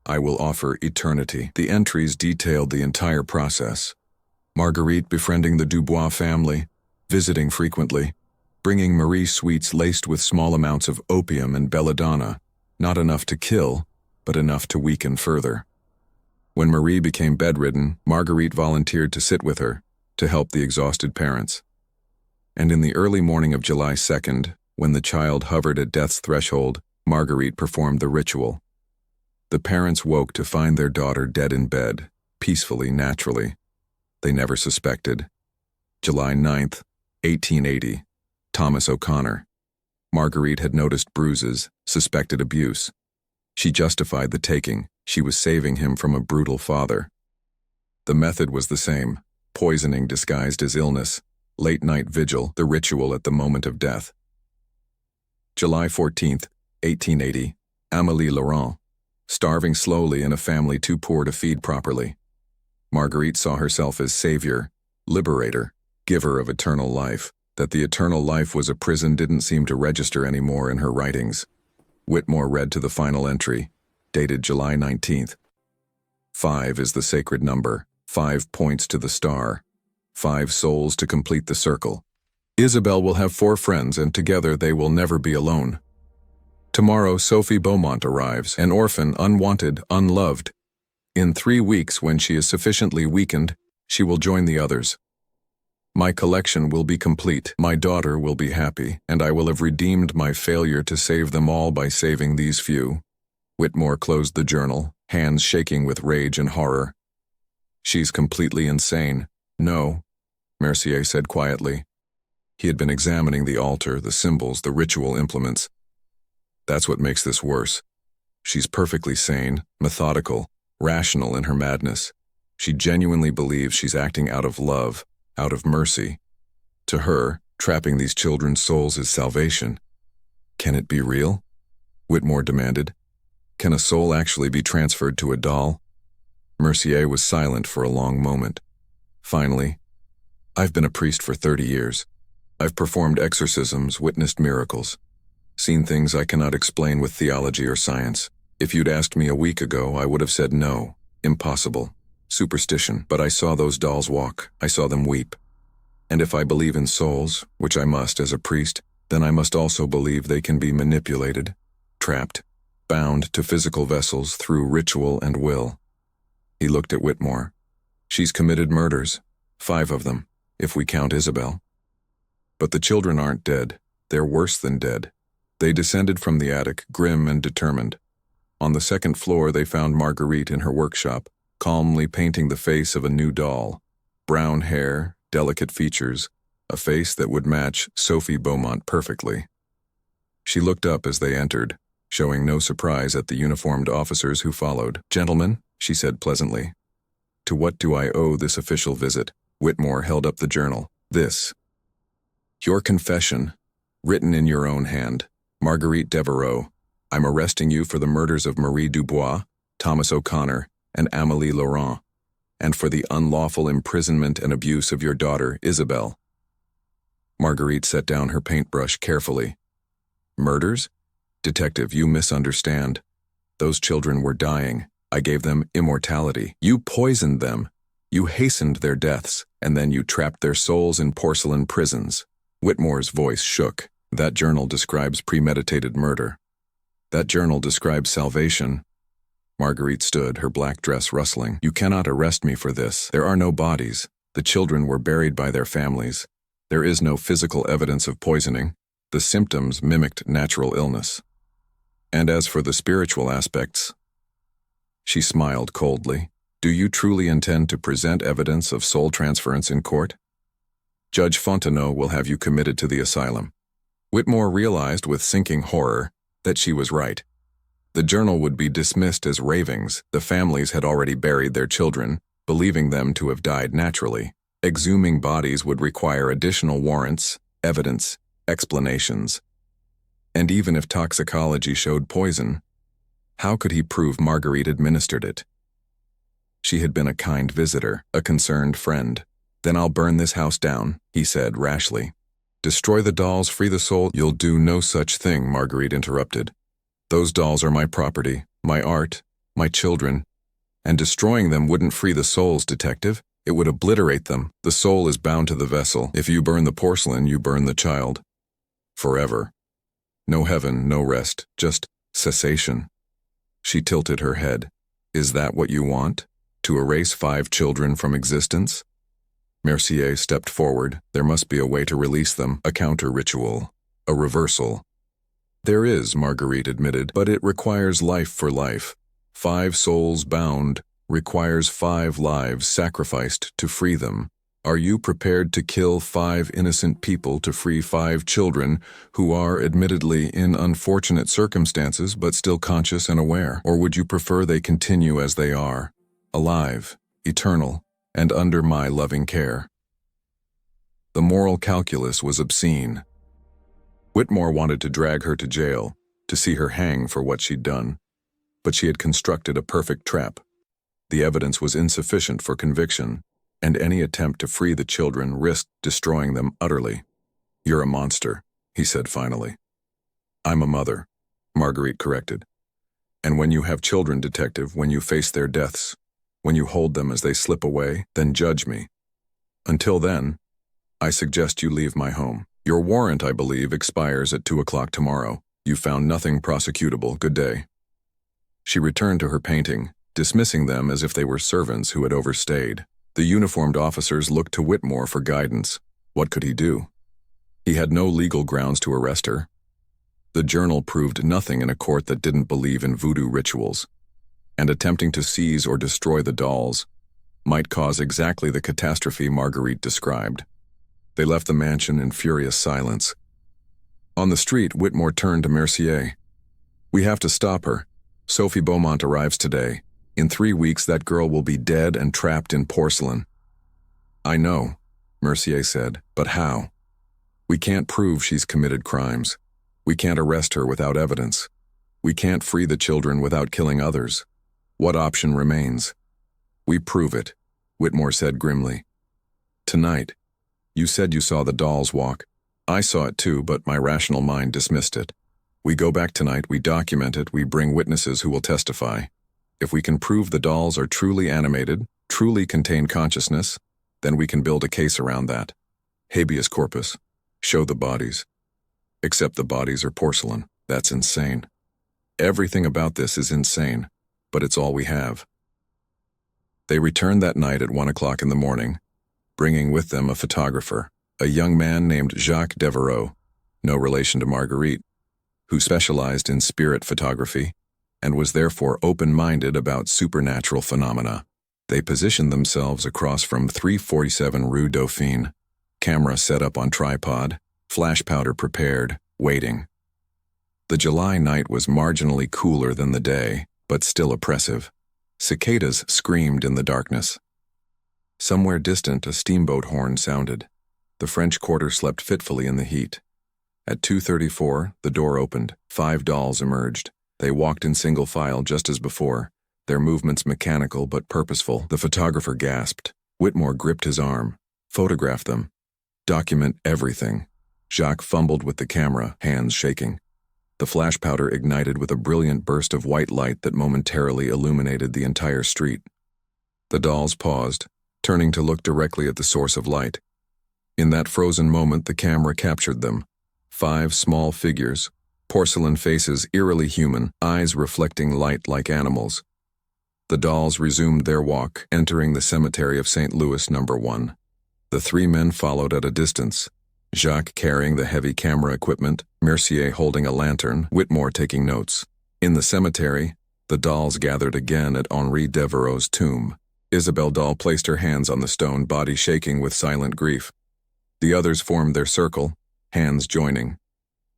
I will offer eternity. The entries detailed the entire process. Marguerite befriending the Dubois family, visiting frequently, bringing Marie sweets laced with small amounts of opium and belladonna, not enough to kill, but enough to weaken further. When Marie became bedridden, Marguerite volunteered to sit with her, to help the exhausted parents. And in the early morning of July 2nd, when the child hovered at death's threshold, Marguerite performed the ritual. The parents woke to find their daughter dead in bed, peacefully, naturally. They never suspected. July 9th, 1880, Thomas O'Connor. Marguerite had noticed bruises, suspected abuse. She justified the taking. She was saving him from a brutal father. The method was the same, poisoning disguised as illness, late-night vigil, the ritual at the moment of death. July 14th, 1880, Amélie Laurent. Starving slowly in a family too poor to feed properly. Marguerite saw herself as savior, liberator, giver of eternal life. That the eternal life was a prison didn't seem to register anymore in her writings. Whitmore read to the final entry, dated July 19th. 5 is the sacred number, 5 points to the star, 5 souls to complete the circle. Isabel will have 4 friends, and together they will never be alone. Tomorrow Sophie Beaumont arrives, an orphan, unwanted, unloved. In 3 weeks, when she is sufficiently weakened, she will join the others. My collection will be complete, my daughter will be happy, and I will have redeemed my failure to save them all by saving these few. Whitmore closed the journal, hands shaking with rage and horror. She's completely insane. No, Mercier said quietly. He had been examining the altar, the symbols, the ritual implements. That's what makes this worse. She's perfectly sane, methodical, rational in her madness. She genuinely believes she's acting out of love, out of mercy. To her, trapping these children's souls is salvation. Can it be real? Whitmore demanded. Can a soul actually be transferred to a doll? Mercier was silent for a long moment. Finally, I've been a priest for 30 years. I've performed exorcisms, witnessed miracles, seen things I cannot explain with theology or science. If you'd asked me a week ago, I would have said no, impossible. Superstition, but I saw those dolls walk, I saw them weep. And if I believe in souls, which I must as a priest, then I must also believe they can be manipulated, trapped, bound to physical vessels through ritual and will. He looked at Whitmore. She's committed murders, 5 of them, if we count Isabel. But the children aren't dead, they're worse than dead. They descended from the attic, grim and determined. On the 2nd floor they found Marguerite in her workshop, calmly painting the face of a new doll. Brown hair, delicate features, a face that would match Sophie Beaumont perfectly. She looked up as they entered, showing no surprise at the uniformed officers who followed. Gentlemen, she said pleasantly. To what do I owe this official visit? Whitmore held up the journal. This. Your confession, written in your own hand. Marguerite Devereaux, I'm arresting you for the murders of Marie Dubois, Thomas O'Connor, and Amélie Laurent, and for the unlawful imprisonment and abuse of your daughter, Isabel. Marguerite set down her paintbrush carefully. Murders? Detective, you misunderstand. Those children were dying. I gave them immortality. You poisoned them. You hastened their deaths, and then you trapped their souls in porcelain prisons. Whitmore's voice shook. That journal describes premeditated murder. That journal describes salvation. Marguerite stood, her black dress rustling. You cannot arrest me for this. There are no bodies. The children were buried by their families. There is no physical evidence of poisoning. The symptoms mimicked natural illness. And as for the spiritual aspects, she smiled coldly. Do you truly intend to present evidence of soul transference in court? Judge Fontenot will have you committed to the asylum. Whitmore realized with sinking horror that she was right. The journal would be dismissed as ravings. The families had already buried their children, believing them to have died naturally. Exhuming bodies would require additional warrants, evidence, explanations. And even if toxicology showed poison, how could he prove Marguerite administered it? She had been a kind visitor, a concerned friend. Then I'll burn this house down, he said rashly. Destroy the dolls, free the soul. You'll do no such thing, Marguerite interrupted. Those dolls are my property, my art, my children, and destroying them wouldn't free the souls, detective. It would obliterate them. The soul is bound to the vessel. If you burn the porcelain, you burn the child. Forever. No heaven, no rest, just cessation. She tilted her head. Is that what you want? To erase 5 children from existence? Mercier stepped forward. There must be a way to release them, a counter-ritual, a reversal. There is, Marguerite admitted, but it requires life for life. 5 souls bound requires 5 lives sacrificed to free them. Are you prepared to kill 5 innocent people to free 5 children who are admittedly in unfortunate circumstances but still conscious and aware? Or would you prefer they continue as they are, alive, eternal, and under my loving care? The moral calculus was obscene. Whitmore wanted to drag her to jail, to see her hang for what she'd done. But she had constructed a perfect trap. The evidence was insufficient for conviction, and any attempt to free the children risked destroying them utterly. You're a monster, he said finally. I'm a mother, Marguerite corrected. And when you have children, detective, when you face their deaths, when you hold them as they slip away, then judge me. Until then, I suggest you leave my home. Your warrant, I believe, expires at 2 o'clock tomorrow. You found nothing prosecutable. Good day. She returned to her painting, dismissing them as if they were servants who had overstayed. The uniformed officers looked to Whitmore for guidance. What could he do? He had no legal grounds to arrest her. The journal proved nothing in a court that didn't believe in voodoo rituals, and attempting to seize or destroy the dolls might cause exactly the catastrophe Marguerite described. They left the mansion in furious silence. On the street, Whitmore turned to Mercier. We have to stop her. Sophie Beaumont arrives today. In 3 weeks, that girl will be dead and trapped in porcelain. I know, Mercier said, but how? We can't prove she's committed crimes. We can't arrest her without evidence. We can't free the children without killing others. What option remains? We prove it, Whitmore said grimly. Tonight. You said you saw the dolls walk. I saw it too, but my rational mind dismissed it. We go back tonight, we document it, we bring witnesses who will testify. If we can prove the dolls are truly animated, truly contain consciousness, then we can build a case around that. Habeas corpus. Show the bodies. Except the bodies are porcelain. That's insane. Everything about this is insane, but it's all we have. They returned that night at 1 o'clock in the morning, bringing with them a photographer, a young man named Jacques Devereaux, no relation to Marguerite, who specialized in spirit photography and was therefore open-minded about supernatural phenomena. They positioned themselves across from 347 Rue Dauphine, camera set up on tripod, flash powder prepared, waiting. The July night was marginally cooler than the day, but still oppressive. Cicadas screamed in the darkness. Somewhere distant, a steamboat horn sounded. The French quarter slept fitfully in the heat. At 2:34, the door opened. 5 dolls emerged. They walked in single file just as before, their movements mechanical but purposeful. The photographer gasped. Whitmore gripped his arm. Photograph them. Document everything. Jacques fumbled with the camera, hands shaking. The flash powder ignited with a brilliant burst of white light that momentarily illuminated the entire street. The dolls paused, turning to look directly at the source of light. In that frozen moment, the camera captured them. 5 small figures, porcelain faces eerily human, eyes reflecting light like animals. The dolls resumed their walk, entering the cemetery of St. Louis No. 1. The 3 men followed at a distance, Jacques carrying the heavy camera equipment, Mercier holding a lantern, Whitmore taking notes. In the cemetery, the dolls gathered again at Henri Devereaux's tomb. Isabelle Doll placed her hands on the stone, body shaking with silent grief. The others formed their circle, hands joining.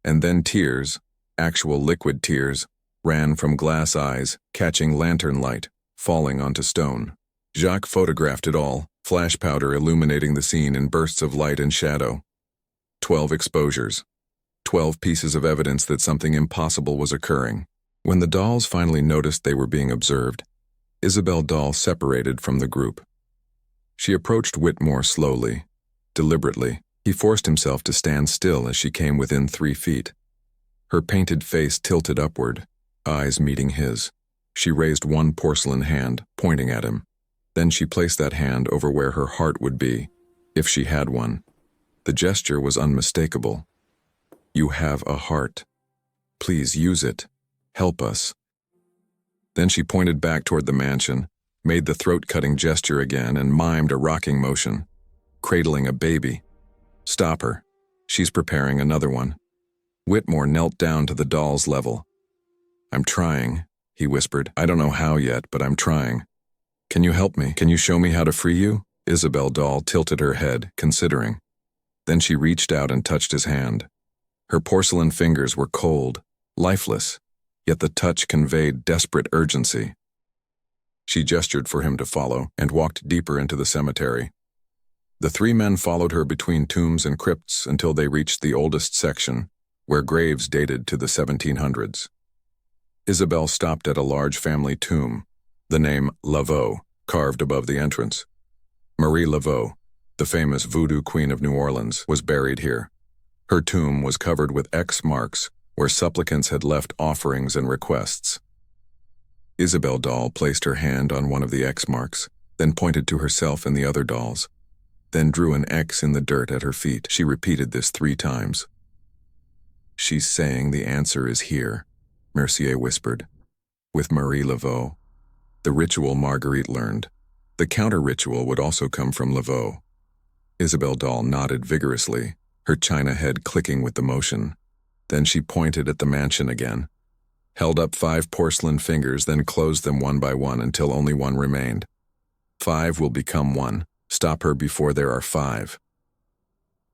And then tears, actual liquid tears, ran from glass eyes, catching lantern light, falling onto stone. Jacques photographed it all, flash powder illuminating the scene in bursts of light and shadow. 12 exposures. 12 pieces of evidence that something impossible was occurring. When the dolls finally noticed they were being observed, Isabelle Doll separated from the group. She approached Whitmore slowly, deliberately. He forced himself to stand still as she came within 3 feet. Her painted face tilted upward, eyes meeting his. She raised one porcelain hand, pointing at him. Then she placed that hand over where her heart would be, if she had one. The gesture was unmistakable. "You have a heart. Please use it. Help us." Then she pointed back toward the mansion, made the throat-cutting gesture again, and mimed a rocking motion, cradling a baby. "Stop her. She's preparing another one." Whitmore knelt down to the doll's level. "I'm trying," he whispered. "I don't know how yet, but I'm trying. Can you help me? Can you show me how to free you?" Isabel doll tilted her head, considering. Then she reached out and touched his hand. Her porcelain fingers were cold, lifeless, yet the touch conveyed desperate urgency. She gestured for him to follow and walked deeper into the cemetery. The 3 men followed her between tombs and crypts until they reached the oldest section, where graves dated to the 1700s. Isabel stopped at a large family tomb, the name Laveau carved above the entrance. Marie Laveau, the famous voodoo queen of New Orleans, was buried here. Her tomb was covered with X marks where supplicants had left offerings and requests. Isabel doll placed her hand on one of the X marks, then pointed to herself and the other dolls, then drew an X in the dirt at her feet. She repeated this 3 times. "She's saying the answer is here," Mercier whispered. With Marie Laveau, the ritual Marguerite learned. The counter-ritual would also come from Laveau. Isabel doll nodded vigorously, her china head clicking with the motion. Then she pointed at the mansion again, held up 5 porcelain fingers, then closed them one by one until only one remained. 5 will become 1. Stop her before there are 5.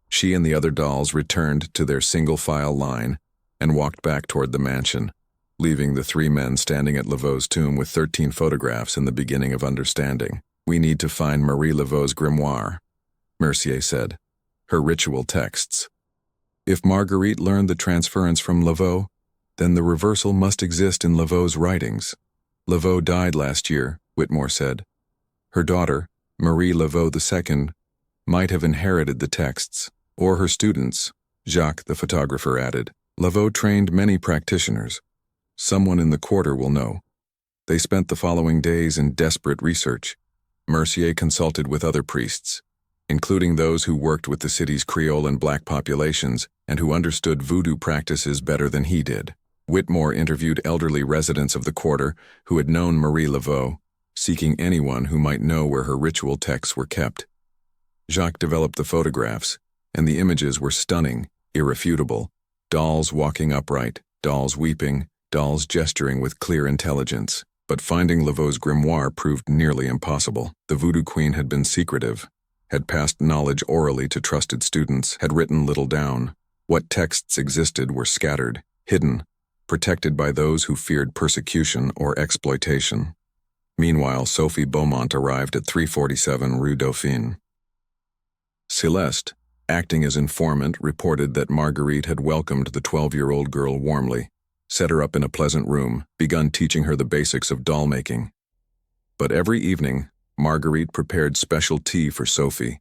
She and the other dolls returned to their single-file line and walked back toward the mansion, leaving the 3 men standing at Laveau's tomb with 13 photographs in the beginning of understanding. "We need to find Marie Laveau's grimoire," Mercier said. "Her ritual texts. If Marguerite learned the transference from Laveau, then the reversal must exist in Laveau's writings." "Laveau died last year," Whitmore said. "Her daughter, Marie Laveau II, might have inherited the texts, or her students," Jacques the photographer added. "Laveau trained many practitioners. Someone in the quarter will know." They spent the following days in desperate research. Mercier consulted with other priests, including those who worked with the city's Creole and black populations and who understood voodoo practices better than he did. Whitmore interviewed elderly residents of the quarter who had known Marie Laveau, seeking anyone who might know where her ritual texts were kept. Jacques developed the photographs, and the images were stunning, irrefutable. Dolls walking upright, dolls weeping, dolls gesturing with clear intelligence. But finding Laveau's grimoire proved nearly impossible. The voodoo queen had been secretive, had passed knowledge orally to trusted students, had written little down. What texts existed were scattered, hidden, protected by those who feared persecution or exploitation. Meanwhile, Sophie Beaumont arrived at 347 Rue Dauphine. Celeste, acting as informant, reported that Marguerite had welcomed the 12-year-old girl warmly, set her up in a pleasant room, begun teaching her the basics of doll making. But every evening, Marguerite prepared special tea for Sophie,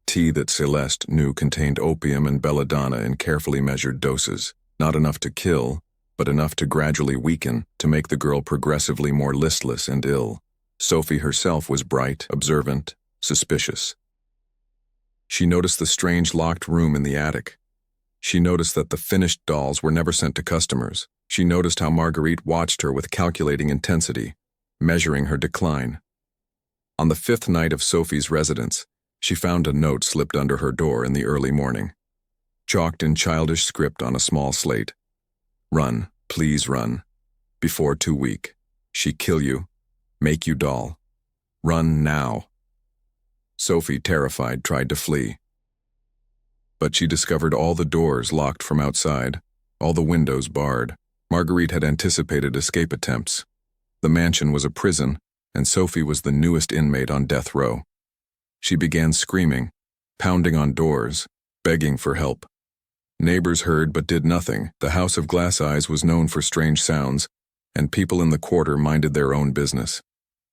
tea that Celeste knew contained opium and belladonna in carefully measured doses, not enough to kill, but enough to gradually weaken, to make the girl progressively more listless and ill. Sophie herself was bright, observant, suspicious. She noticed the strange locked room in the attic. She noticed that the finished dolls were never sent to customers. She noticed how Marguerite watched her with calculating intensity, measuring her decline. On the 5th night of Sophie's residence, she found a note slipped under her door in the early morning. Chalked in childish script on a small slate. "Run, please run. Before too weak. She kill you. Make you doll. Run now." Sophie, terrified, tried to flee. But she discovered all the doors locked from outside, all the windows barred. Marguerite had anticipated escape attempts. The mansion was a prison, and Sophie was the newest inmate on death row. She began screaming, pounding on doors, begging for help. Neighbors heard but did nothing. The House of Glass Eyes was known for strange sounds, and people in the quarter minded their own business.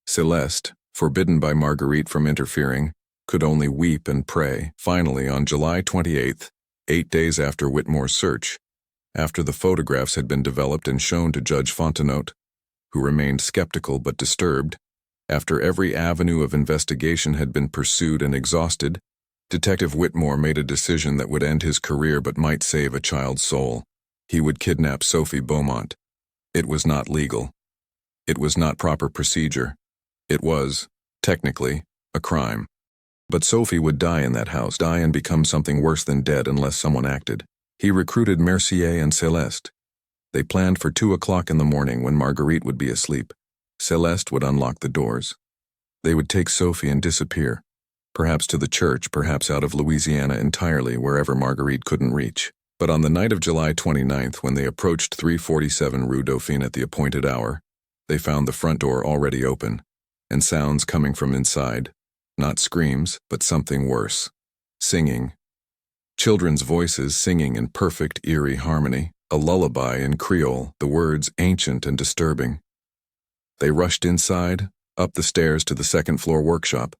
Celeste, forbidden by Marguerite from interfering, could only weep and pray. Finally, on July 28th, 8 days after Whitmore's search, after the photographs had been developed and shown to Judge Fontenot, who remained skeptical but disturbed, after every avenue of investigation had been pursued and exhausted, Detective Whitmore made a decision that would end his career but might save a child's soul. He would kidnap Sophie Beaumont. It was not legal. It was not proper procedure. It was, technically, a crime. But Sophie would die in that house, die and become something worse than dead unless someone acted. He recruited Mercier and Celeste. They planned for 2 o'clock in the morning when Marguerite would be asleep. Celeste would unlock the doors. They would take Sophie and disappear, perhaps to the church, perhaps out of Louisiana entirely, wherever Marguerite couldn't reach. But on the night of July 29th, when they approached 347 Rue Dauphine at the appointed hour, they found the front door already open, and sounds coming from inside. Not screams, but something worse. Singing. Children's voices singing in perfect, eerie harmony, a lullaby in Creole, the words ancient and disturbing. They rushed inside, up the stairs to the second-floor workshop,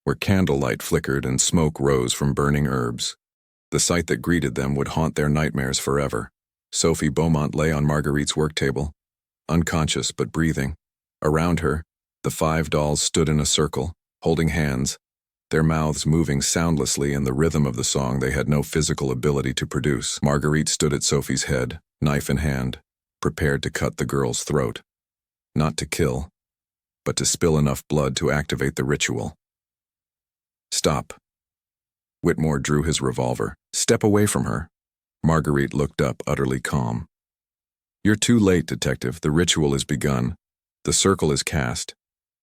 where candlelight flickered and smoke rose from burning herbs. The sight that greeted them would haunt their nightmares forever. Sophie Beaumont lay on Marguerite's work table, unconscious but breathing. Around her, the 5 dolls stood in a circle, holding hands, their mouths moving soundlessly in the rhythm of the song they had no physical ability to produce. Marguerite stood at Sophie's head, knife in hand, prepared to cut the girl's throat. Not to kill, but to spill enough blood to activate the ritual. Stop. Whitmore drew his revolver. Step away from her. Marguerite looked up, utterly calm. You're too late, Detective. The ritual is begun. The circle is cast.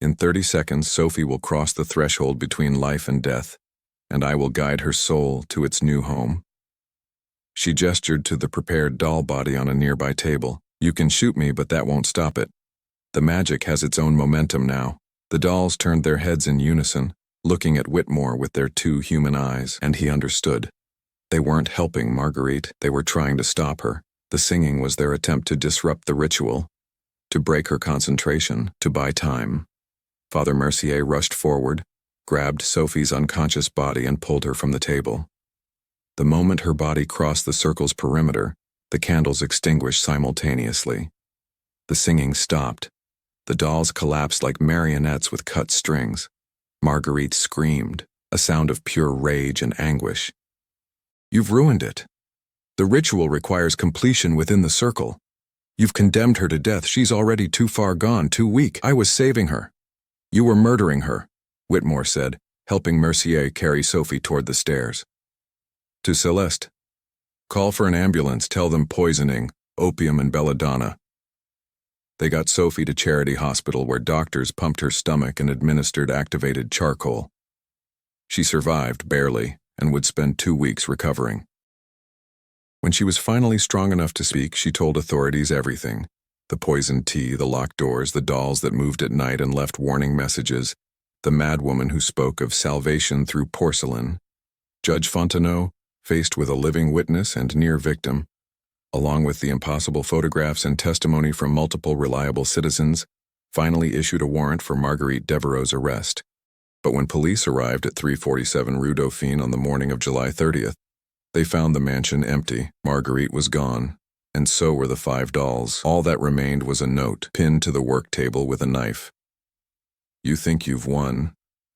In 30 seconds, Sophie will cross the threshold between life and death, and I will guide her soul to its new home. She gestured to the prepared doll body on a nearby table. You can shoot me, but that won't stop it. The magic has its own momentum now. The dolls turned their heads in unison, looking at Whitmore with their 2 human eyes, and he understood. They weren't helping Marguerite, they were trying to stop her. The singing was their attempt to disrupt the ritual, to break her concentration, to buy time. Father Mercier rushed forward, grabbed Sophie's unconscious body and pulled her from the table. The moment her body crossed the circle's perimeter, the candles extinguished simultaneously. The singing stopped. The dolls collapsed like marionettes with cut strings. Marguerite screamed, a sound of pure rage and anguish. You've ruined it. The ritual requires completion within the circle. You've condemned her to death. She's already too far gone, too weak. I was saving her. You were murdering her, Whitmore said, helping Mercier carry Sophie toward the stairs. To Celeste. Call for an ambulance. Tell them poisoning, opium and belladonna. They got Sophie to Charity Hospital, where doctors pumped her stomach and administered activated charcoal. She survived, barely, and would spend 2 weeks recovering. When she was finally strong enough to speak, she told authorities everything. The poisoned tea, the locked doors, the dolls that moved at night and left warning messages, the madwoman who spoke of salvation through porcelain. Judge Fontenot, faced with a living witness and near victim, along with the impossible photographs and testimony from multiple reliable citizens, finally issued a warrant for Marguerite Devereaux's arrest. But when police arrived at 347 Rue Dauphine on the morning of July 30th, they found the mansion empty. Marguerite was gone, and so were the 5 dolls. All that remained was a note pinned to the work table with a knife. You think you've won.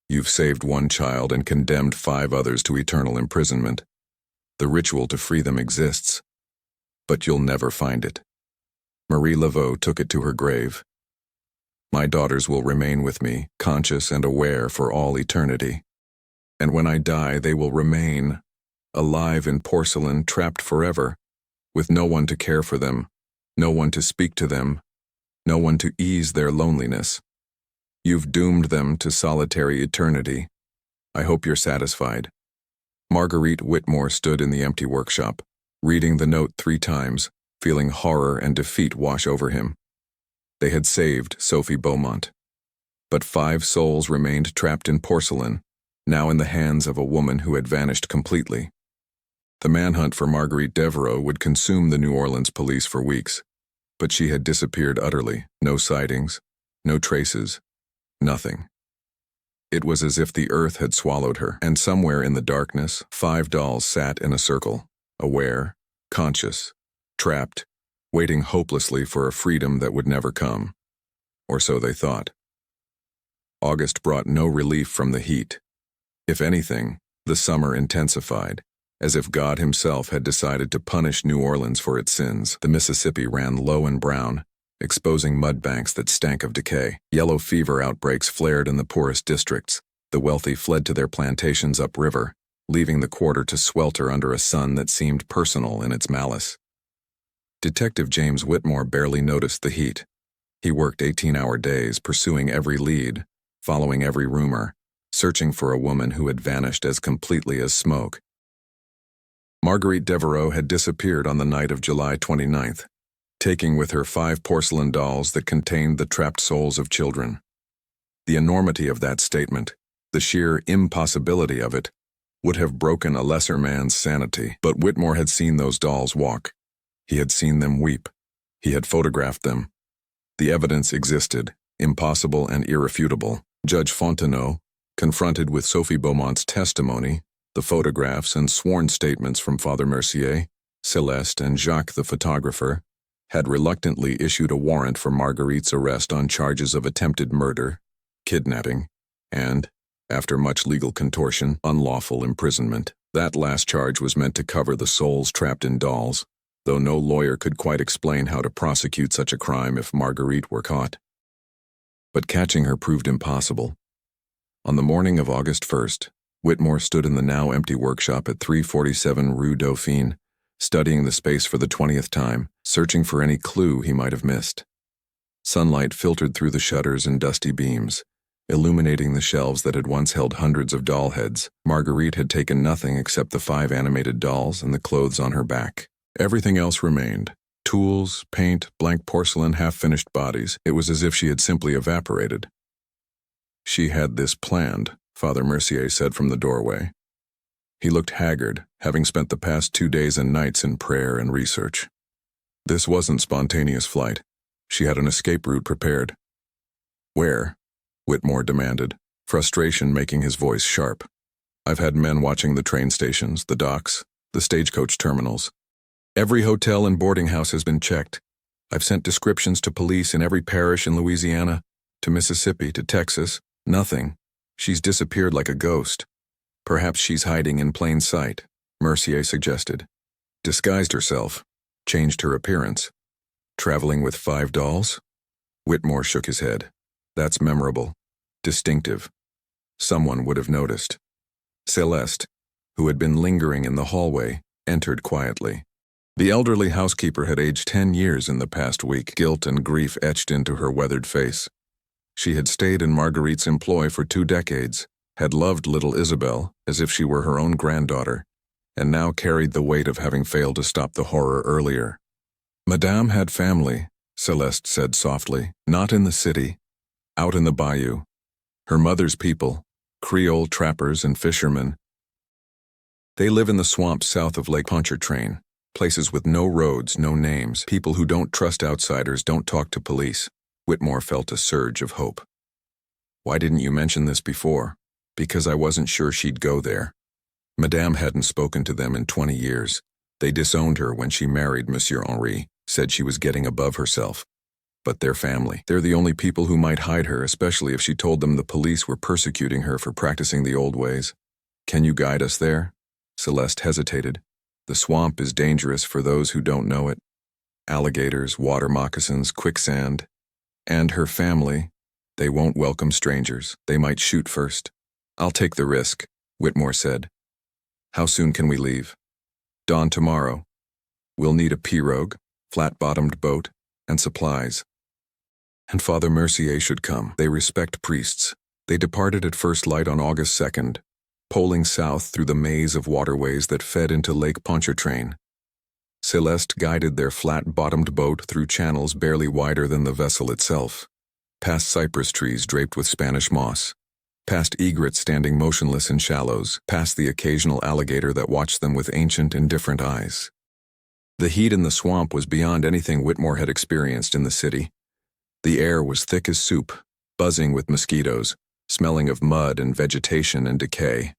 You've saved 1 child and condemned 5 others to eternal imprisonment. The ritual to free them exists, but you'll never find it. Marie Laveau took it to her grave. My daughters will remain with me, conscious and aware for all eternity. And when I die, they will remain, alive in porcelain, trapped forever, with no one to care for them, no one to speak to them, no one to ease their loneliness. You've doomed them to solitary eternity. I hope you're satisfied. Marguerite Whitmore stood in the empty workshop, reading the note 3 times, feeling horror and defeat wash over him. They had saved Sophie Beaumont. But 5 souls remained trapped in porcelain, now in the hands of a woman who had vanished completely. The manhunt for Marguerite Devereaux would consume the New Orleans police for weeks, but she had disappeared utterly. No sightings, no traces, nothing. It was as if the earth had swallowed her, and somewhere in the darkness, 5 dolls sat in a circle, aware, conscious, trapped, waiting hopelessly for a freedom that would never come. Or so they thought. August brought no relief from the heat. If anything, the summer intensified, as if God himself had decided to punish New Orleans for its sins. The Mississippi ran low and brown, exposing mud banks that stank of decay. Yellow fever outbreaks flared in the poorest districts. The wealthy fled to their plantations upriver, leaving the quarter to swelter under a sun that seemed personal in its malice. Detective James Whitmore barely noticed the heat. He worked 18-hour days, pursuing every lead, following every rumor, searching for a woman who had vanished as completely as smoke. Marguerite Devereaux had disappeared on the night of July 29th, taking with her 5 porcelain dolls that contained the trapped souls of children. The enormity of that statement, the sheer impossibility of it, would have broken a lesser man's sanity. But Whitmore had seen those dolls walk. He had seen them weep. He had photographed them. The evidence existed, impossible and irrefutable. Judge Fontenot, confronted with Sophie Beaumont's testimony, the photographs and sworn statements from Father Mercier, Celeste, and Jacques the photographer, had reluctantly issued a warrant for Marguerite's arrest on charges of attempted murder, kidnapping, and, after much legal contortion, unlawful imprisonment. That last charge was meant to cover the souls trapped in dolls, though no lawyer could quite explain how to prosecute such a crime if Marguerite were caught. But catching her proved impossible. On the morning of August 1st, Whitmore stood in the now empty workshop at 347 Rue Dauphine, studying the space for the 20th time, searching for any clue he might have missed. Sunlight filtered through the shutters and dusty beams, illuminating the shelves that had once held hundreds of doll heads. Marguerite had taken nothing except the 5 animated dolls and the clothes on her back. Everything else remained. Tools, paint, blank porcelain, half-finished bodies. It was as if she had simply evaporated. She had this planned, Father Mercier said from the doorway. He looked haggard, having spent the past 2 days and nights in prayer and research. This wasn't spontaneous flight. She had an escape route prepared. Where? Whitmore demanded, frustration making his voice sharp. I've had men watching the train stations, the docks, the stagecoach terminals. Every hotel and boarding house has been checked. I've sent descriptions to police in every parish in Louisiana, to Mississippi, to Texas. Nothing. She's disappeared like a ghost. Perhaps she's hiding in plain sight, Mercier suggested. Disguised herself, changed her appearance. Traveling with 5 dolls? Whitmore shook his head. That's memorable, distinctive. Someone would have noticed. Celeste, who had been lingering in the hallway, entered quietly. The elderly housekeeper had aged 10 years in the past week, guilt and grief etched into her weathered face. She had stayed in Marguerite's employ for 2 decades, had loved little Isabel as if she were her own granddaughter, and now carried the weight of having failed to stop the horror earlier. Madame had family, Celeste said softly, not in the city, out in the bayou. Her mother's people, Creole trappers and fishermen. They live in the swamps south of Lake Pontchartrain, places with no roads, no names, people who don't trust outsiders, don't talk to police. Whitmore felt a surge of hope. Why didn't you mention this before? Because I wasn't sure she'd go there. Madame hadn't spoken to them in 20 years. They disowned her when she married Monsieur Henri, said she was getting above herself. But their family, they're the only people who might hide her, especially if she told them the police were persecuting her for practicing the old ways. Can you guide us there? Celeste hesitated. The swamp is dangerous for those who don't know it. Alligators, water moccasins, quicksand. And her family, they won't welcome strangers. They might shoot first. I'll take the risk, Whitmore said. How soon can we leave? Dawn tomorrow. We'll need a pirogue, flat-bottomed boat, and supplies. And Father Mercier should come. They respect priests. They departed at first light on August 2nd, poling south through the maze of waterways that fed into Lake Pontchartrain. Celeste guided their flat-bottomed boat through channels barely wider than the vessel itself, past cypress trees draped with Spanish moss, past egrets standing motionless in shallows, past the occasional alligator that watched them with ancient, indifferent eyes. The heat in the swamp was beyond anything Whitmore had experienced in the city. The air was thick as soup, buzzing with mosquitoes, smelling of mud and vegetation and decay.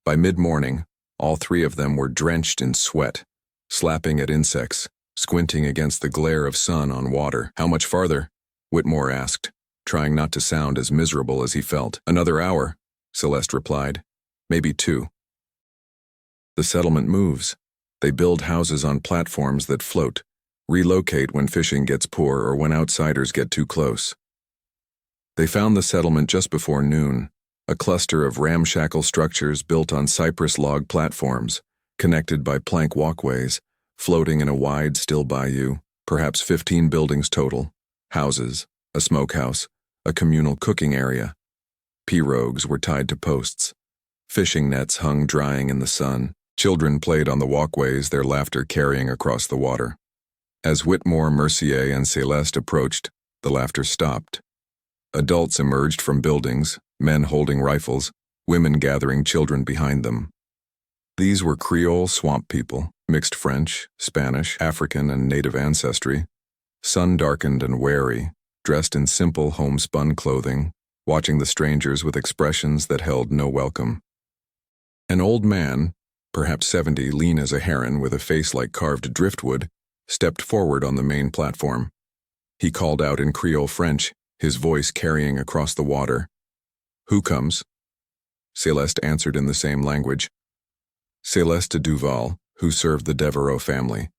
By mid-morning, all three of them were drenched in sweat, slapping at insects, squinting against the glare of sun on water. "How much farther?" Whitmore asked, trying not to sound as miserable as he felt. "Another hour," Celeste replied. "Maybe 2. The settlement moves. They build houses on platforms that float, relocate when fishing gets poor or when outsiders get too close. They found the settlement just before noon, a cluster of ramshackle structures built on cypress log platforms, connected by plank walkways, floating in a wide, still bayou, perhaps 15 buildings total, houses, a smokehouse, a communal cooking area. Pirogues were tied to posts. Fishing nets hung drying in the sun. Children played on the walkways, their laughter carrying across the water. As Whitmore, Mercier, and Celeste approached, the laughter stopped. Adults emerged from buildings, men holding rifles, women gathering children behind them. These were Creole swamp people, mixed French, Spanish, African, and native ancestry, sun-darkened and wary, dressed in simple homespun clothing, watching the strangers with expressions that held no welcome. An old man, perhaps 70, lean as a heron with a face like carved driftwood, stepped forward on the main platform. He called out in Creole French, his voice carrying across the water. "Who comes?" Celeste answered in the same language. "Celeste Duval, who served the Devereaux family.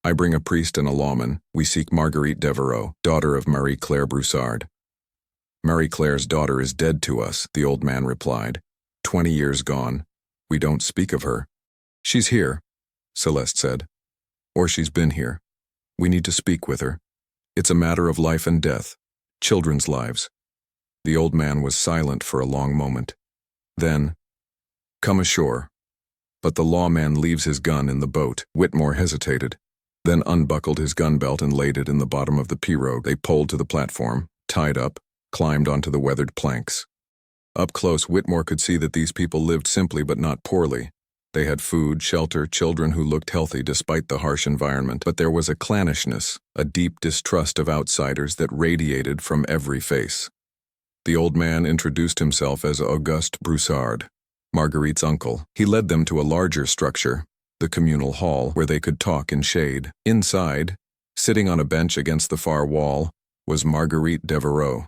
I bring a priest and a lawman. We seek Marguerite Devereaux, daughter of Marie-Claire Broussard." "Marie-Claire's daughter is dead to us," the old man replied. 20 years gone. We don't speak of her." "She's here," Celeste said. "Or she's been here. We need to speak with her. It's a matter of life and death, children's lives." The old man was silent for a long moment. Then, "Come ashore." But the lawman leaves his gun in the boat. Whitmore hesitated, then unbuckled his gun belt and laid it in the bottom of the pirogue. They pulled to the platform, tied up, climbed onto the weathered planks. Up close, Whitmore could see that these people lived simply but not poorly. They had food, shelter, children who looked healthy despite the harsh environment, but there was a clannishness, a deep distrust of outsiders that radiated from every face. The old man introduced himself as Auguste Broussard, Marguerite's uncle. He led them to a larger structure, the communal hall, where they could talk in shade. Inside, sitting on a bench against the far wall, was Marguerite Devereaux.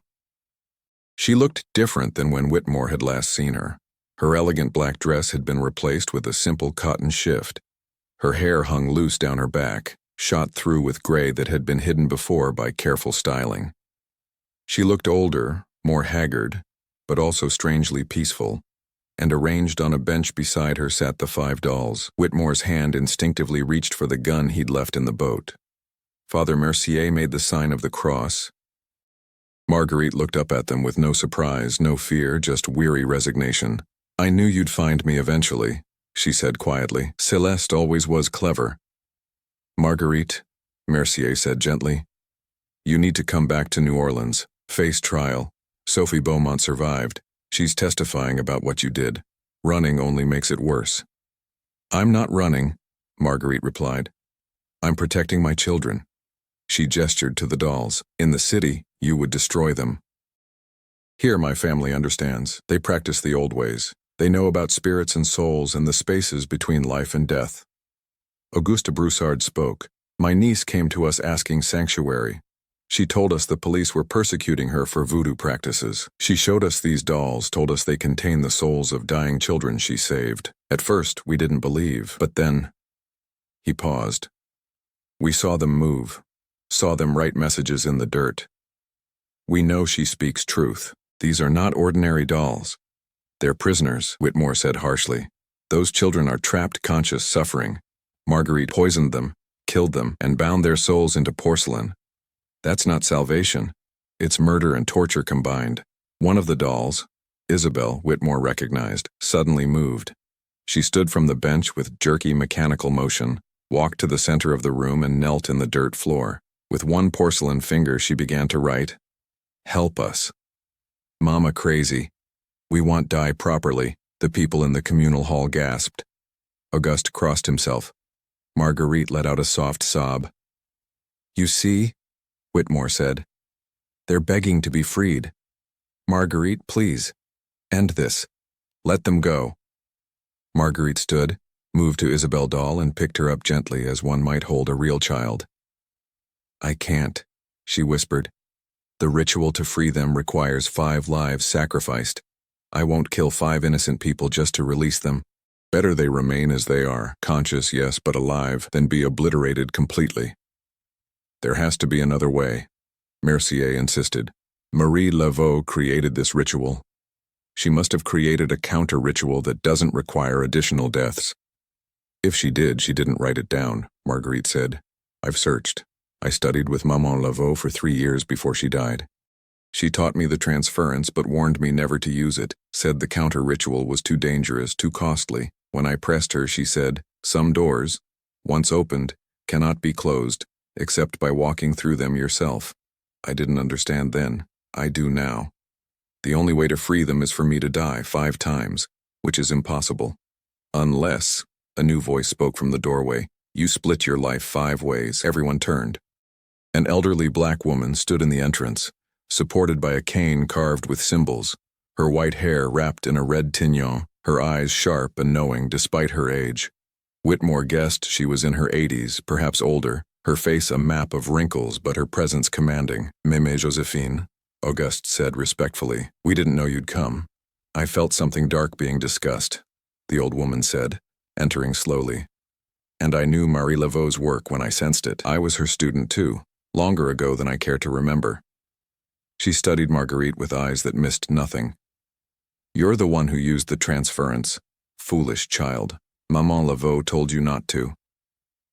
She looked different than when Whitmore had last seen her. Her elegant black dress had been replaced with a simple cotton shift. Her hair hung loose down her back, shot through with gray that had been hidden before by careful styling. She looked older, more haggard, but also strangely peaceful, and arranged on a bench beside her sat the 5 dolls. Whitmore's hand instinctively reached for the gun he'd left in the boat. Father Mercier made the sign of the cross. Marguerite looked up at them with no surprise, no fear, just weary resignation. "I knew you'd find me eventually," she said quietly. "Celeste always was clever." "Marguerite," Mercier said gently, "you need to come back to New Orleans, face trial. Sophie Beaumont survived. She's testifying about what you did. Running only makes it worse." "I'm not running," Marguerite replied. "I'm protecting my children." She gestured to the dolls. "In the city, you would destroy them. Here my family understands. They practice the old ways. They know about spirits and souls and the spaces between life and death." Auguste Broussard spoke. "My niece came to us asking sanctuary. She told us the police were persecuting her for voodoo practices. She showed us these dolls, told us they contain the souls of dying children she saved. At first, we didn't believe, but then..." He paused. "We saw them move, saw them write messages in the dirt. We know she speaks truth. These are not ordinary dolls. They're prisoners," Whitmore said harshly. "Those children are trapped, conscious, suffering. Marguerite poisoned them, killed them, and bound their souls into porcelain. That's not salvation. It's murder and torture combined." One of the dolls, Isabel, Whitmore recognized, suddenly moved. She stood from the bench with jerky mechanical motion, walked to the center of the room and knelt in the dirt floor. With one porcelain finger she began to write, "Help us. Mama crazy. We want die properly," the people in the communal hall gasped. Auguste crossed himself. Marguerite let out a soft sob. "You see," Whitmore said. "They're begging to be freed. Marguerite, please. End this. Let them go. Marguerite stood, moved to Isabel doll and picked her up gently as one might hold a real child. I can't, she whispered. The ritual to free them requires 5 lives sacrificed. I won't kill 5 innocent people just to release them. Better they remain as they are, conscious, yes, but alive, than be obliterated completely. There has to be another way, Mercier insisted. Marie Laveau created this ritual. She must have created a counter-ritual that doesn't require additional deaths. If she did, she didn't write it down, Marguerite said. I've searched. I studied with Maman Laveau for 3 years before she died. She taught me the transference but warned me never to use it, said the counter-ritual was too dangerous, too costly. When I pressed her, she said, some doors, once opened, cannot be closed, except by walking through them yourself. I didn't understand then. I do now. The only way to free them is for me to die 5 times, which is impossible. Unless, a new voice spoke from the doorway, you split your life 5 ways. Everyone turned. An elderly black woman stood in the entrance, supported by a cane carved with symbols, her white hair wrapped in a red tignon, her eyes sharp and knowing despite her age. Whitmore guessed she was in her 80s, perhaps older, her face a map of wrinkles but her presence commanding. Mémé Joséphine, Auguste said respectfully, we didn't know you'd come. I felt something dark being discussed, the old woman said, entering slowly. And I knew Marie Laveau's work when I sensed it. I was her student too, longer ago than I care to remember. She studied Marguerite with eyes that missed nothing. You're the one who used the transference, foolish child. Maman Laveau told you not to.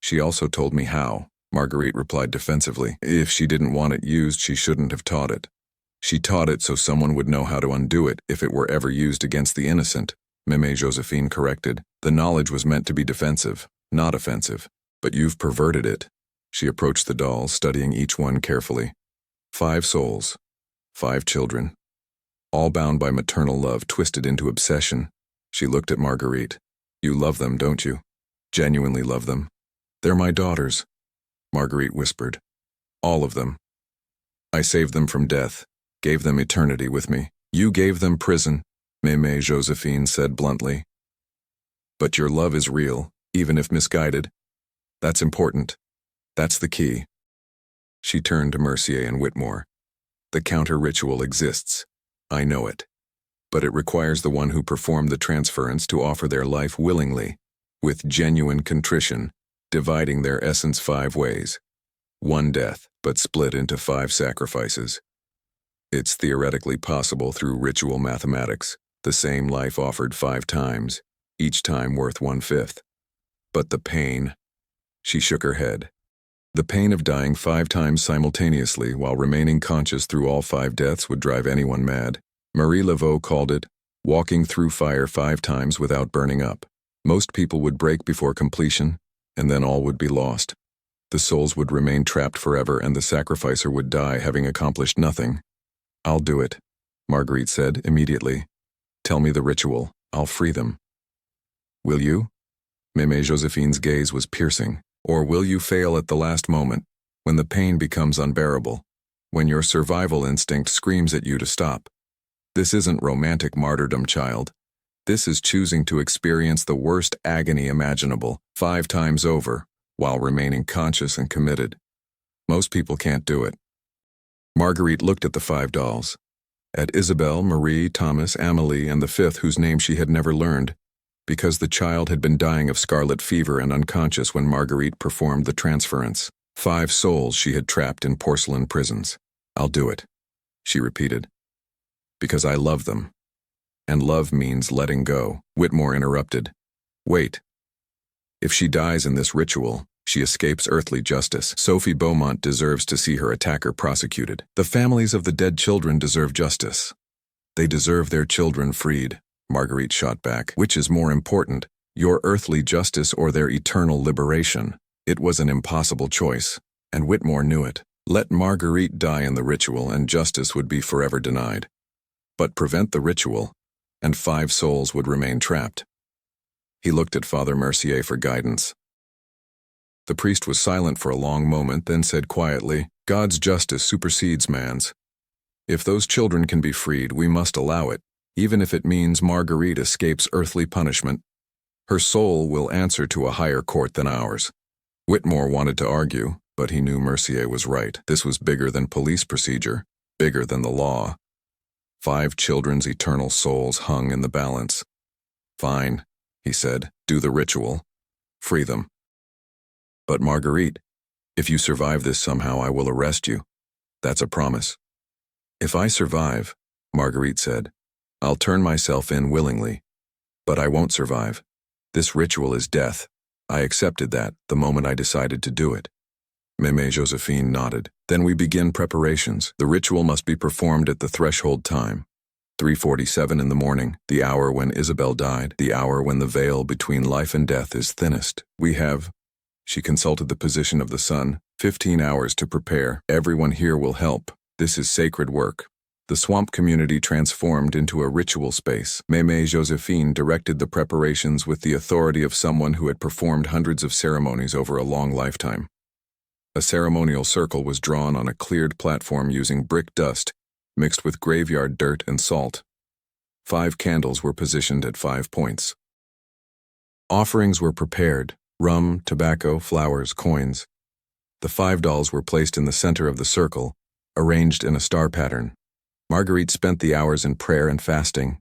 She also told me how, Marguerite replied defensively. If she didn't want it used, she shouldn't have taught it. She taught it so someone would know how to undo it if it were ever used against the innocent, Mémé Joséphine corrected. The knowledge was meant to be defensive, not offensive. But you've perverted it. She approached the dolls, studying each one carefully. 5 souls, 5 children, all bound by maternal love, twisted into obsession. She looked at Marguerite. You love them, don't you? Genuinely love them. They're my daughters, Marguerite whispered. All of them. I saved them from death, gave them eternity with me. You gave them prison, Mémé Joséphine said bluntly. But your love is real, even if misguided. That's important. That's the key. She turned to Mercier and Whitmore. The counter-ritual exists. I know it. But it requires the one who performed the transference to offer their life willingly, with genuine contrition, dividing their essence 5 ways. 1 death, but split into 5 sacrifices. It's theoretically possible through ritual mathematics, the same life offered 5 times, each time worth 1/5. But the pain, she shook her head. The pain of dying 5 times simultaneously while remaining conscious through all 5 deaths would drive anyone mad. Marie Laveau called it, walking through fire 5 times without burning up. Most people would break before completion, and then all would be lost. The souls would remain trapped forever and the sacrificer would die having accomplished nothing. I'll do it, Marguerite said immediately. Tell me the ritual, I'll free them. Will you? Mémé Joséphine's gaze was piercing. Or will you fail at the last moment, when the pain becomes unbearable, when your survival instinct screams at you to stop? This isn't romantic martyrdom, child. This is choosing to experience the worst agony imaginable 5 times over, while remaining conscious and committed. Most people can't do it. Marguerite looked at the 5 dolls. At Isabel, Marie, Thomas, Amélie, and the 5th whose name she had never learned, because the child had been dying of scarlet fever and unconscious when Marguerite performed the transference. 5 souls she had trapped in porcelain prisons. I'll do it, she repeated. Because I love them. And love means letting go. Whitmore interrupted. Wait. If she dies in this ritual, she escapes earthly justice. Sophie Beaumont deserves to see her attacker prosecuted. The families of the dead children deserve justice. They deserve their children freed. Marguerite shot back. Which is more important, your earthly justice or their eternal liberation? It was an impossible choice, and Whitmore knew it. Let Marguerite die in the ritual and justice would be forever denied. But prevent the ritual, and 5 souls would remain trapped. He looked at Father Mercier for guidance. The priest was silent for a long moment, then said quietly, God's justice supersedes man's. If those children can be freed, we must allow it. Even if it means Marguerite escapes earthly punishment, her soul will answer to a higher court than ours. Whitmore wanted to argue, but he knew Mercier was right. This was bigger than police procedure, bigger than the law. 5 children's eternal souls hung in the balance. Fine, he said, do the ritual. Free them. But Marguerite, if you survive this somehow, I will arrest you. That's a promise. If I survive, Marguerite said, I'll turn myself in willingly. But I won't survive. This ritual is death. I accepted that the moment I decided to do it. Meme Josephine nodded. Then we begin preparations. The ritual must be performed at the threshold time. 3:47 in the morning, the hour when Isabel died, the hour when the veil between life and death is thinnest. We have, she consulted the position of the sun, 15 hours to prepare. Everyone here will help. This is sacred work. The swamp community transformed into a ritual space. Meme Josephine directed the preparations with the authority of someone who had performed hundreds of ceremonies over a long lifetime. A ceremonial circle was drawn on a cleared platform using brick dust, mixed with graveyard dirt and salt. 5 candles were positioned at 5 points. Offerings were prepared: rum, tobacco, flowers, coins. The 5 dolls were placed in the center of the circle, arranged in a star pattern. Marguerite spent the hours in prayer and fasting.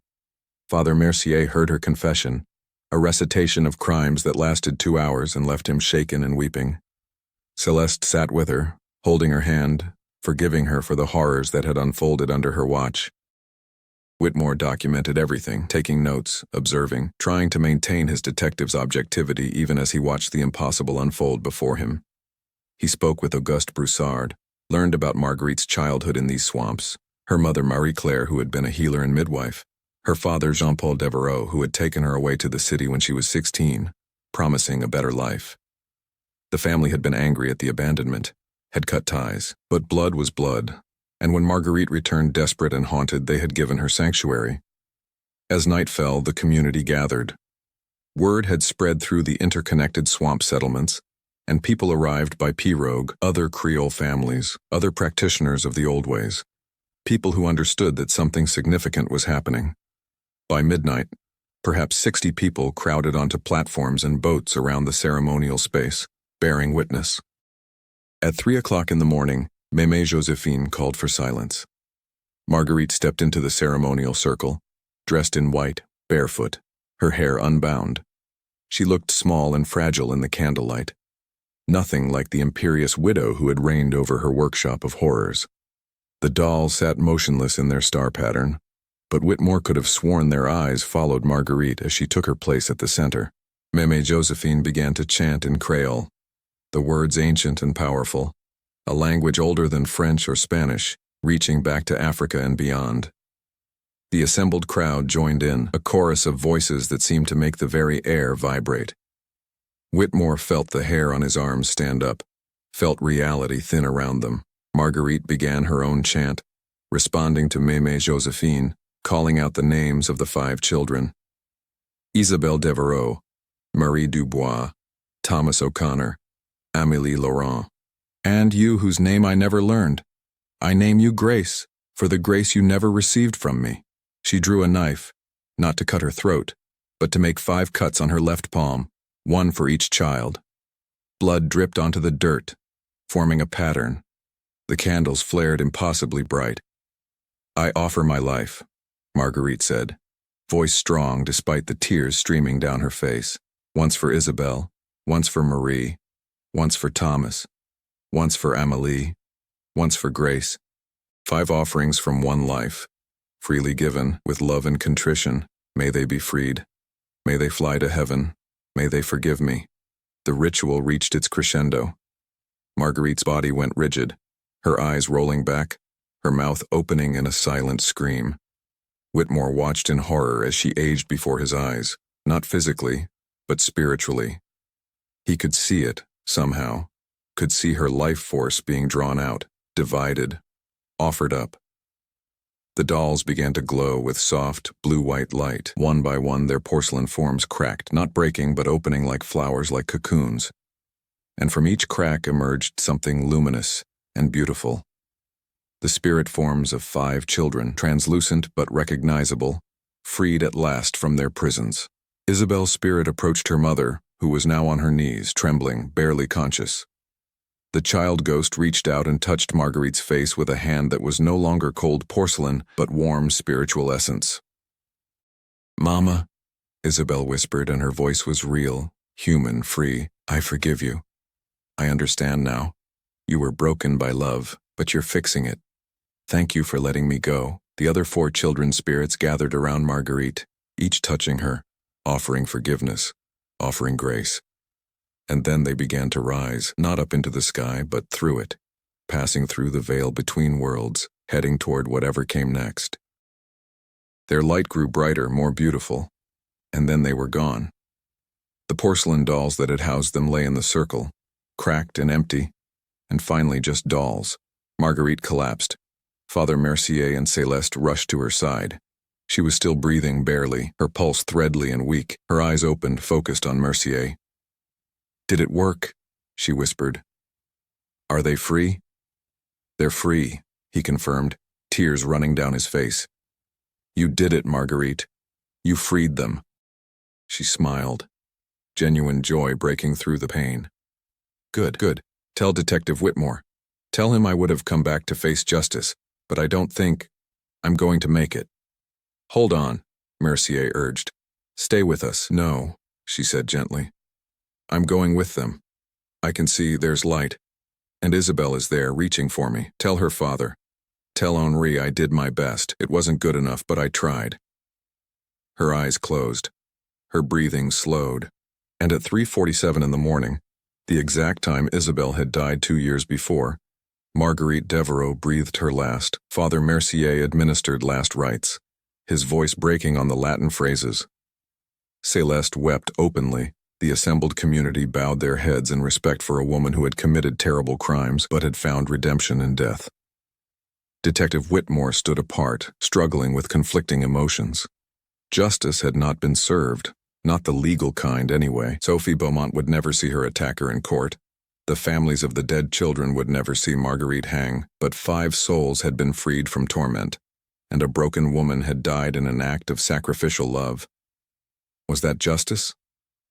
Father Mercier heard her confession, a recitation of crimes that lasted 2 hours and left him shaken and weeping. Celeste sat with her, holding her hand, forgiving her for the horrors that had unfolded under her watch. Whitmore documented everything, taking notes, observing, trying to maintain his detective's objectivity even as he watched the impossible unfold before him. He spoke with Auguste Broussard, learned about Marguerite's childhood in these swamps, her mother Marie-Claire, who had been a healer and midwife, her father Jean-Paul Devereaux, who had taken her away to the city when she was 16, promising a better life. The family had been angry at the abandonment, had cut ties, but blood was blood, and when Marguerite returned desperate and haunted, they had given her sanctuary. As night fell, the community gathered. Word had spread through the interconnected swamp settlements, and people arrived by pirogue, other Creole families, other practitioners of the old ways, people who understood that something significant was happening. By midnight, perhaps 60 people crowded onto platforms and boats around the ceremonial space, bearing witness. At 3 o'clock in the morning, Meme Josephine called for silence. Marguerite stepped into the ceremonial circle, dressed in white, barefoot, her hair unbound. She looked small and fragile in the candlelight, nothing like the imperious widow who had reigned over her workshop of horrors. The dolls sat motionless in their star pattern, but Whitmore could have sworn their eyes followed Marguerite as she took her place at the center. Meme Josephine began to chant in Creole, the words ancient and powerful, a language older than French or Spanish, reaching back to Africa and beyond. The assembled crowd joined in, a chorus of voices that seemed to make the very air vibrate. Whitmore felt the hair on his arms stand up, felt reality thin around them. Marguerite began her own chant, responding to Meme Josephine, calling out the names of the 5 children: Isabelle Devereaux, Marie Dubois, Thomas O'Connor, Amélie Laurent. And you whose name I never learned, I name you Grace, for the grace you never received from me. She drew a knife, not to cut her throat, but to make 5 cuts on her left palm, 1 for each child. Blood dripped onto the dirt, forming a pattern. The candles flared impossibly bright. I offer my life, Marguerite said, voice strong despite the tears streaming down her face. Once for Isabelle, once for Marie, once for Thomas, once for Amélie, once for Grace. 5 offerings from 1 life, freely given, with love and contrition. May they be freed. May they fly to heaven. May they forgive me. The ritual reached its crescendo. Marguerite's body went rigid, her eyes rolling back, her mouth opening in a silent scream. Whitmore watched in horror as she aged before his eyes, not physically, but spiritually. He could see it, somehow, could see her life force being drawn out, divided, offered up. The dolls began to glow with soft, blue-white light. One by one, their porcelain forms cracked, not breaking but opening like flowers, like cocoons. And from each crack emerged something luminous and beautiful. The spirit forms of 5 children, translucent but recognizable, freed at last from their prisons. Isabel's spirit approached her mother, who was now on her knees, trembling, barely conscious. The child ghost reached out and touched Marguerite's face with a hand that was no longer cold porcelain, but warm spiritual essence. "Mama," Isabel whispered, and her voice was real, human, free. "I forgive you. I understand now. You were broken by love, but you're fixing it. Thank you for letting me go." The other 4 children's spirits gathered around Marguerite, each touching her, offering forgiveness, offering grace. And then they began to rise, not up into the sky, but through it, passing through the veil between worlds, heading toward whatever came next. Their light grew brighter, more beautiful, and then they were gone. The porcelain dolls that had housed them lay in the circle, cracked and empty, and finally just dolls. Marguerite collapsed. Father Mercier and Celeste rushed to her side. She was still breathing barely, her pulse threadly and weak, her eyes opened, focused on Mercier. "Did it work?" she whispered. "Are they free?" "They're free," he confirmed, tears running down his face. "You did it, Marguerite. You freed them." She smiled, genuine joy breaking through the pain. Good. Tell Detective Whitmore. Tell him I would have come back to face justice, but I don't think I'm going to make it." "Hold on," Mercier urged. "Stay with us." "No," she said gently. "I'm going with them. I can see there's light. And Isabel is there, reaching for me. Tell her father. Tell Henri I did my best. It wasn't good enough, but I tried." Her eyes closed. Her breathing slowed. And at 3:47 in the morning, the exact time Isabel had died 2 years before, Marguerite Devereaux breathed her last. Father Mercier administered last rites, his voice breaking on the Latin phrases. Celeste wept openly. The assembled community bowed their heads in respect for a woman who had committed terrible crimes but had found redemption in death. Detective Whitmore stood apart, struggling with conflicting emotions. Justice had not been served, not the legal kind anyway. Sophie Beaumont would never see her attacker in court. The families of the dead children would never see Marguerite hang, but 5 souls had been freed from torment, and a broken woman had died in an act of sacrificial love. Was that justice?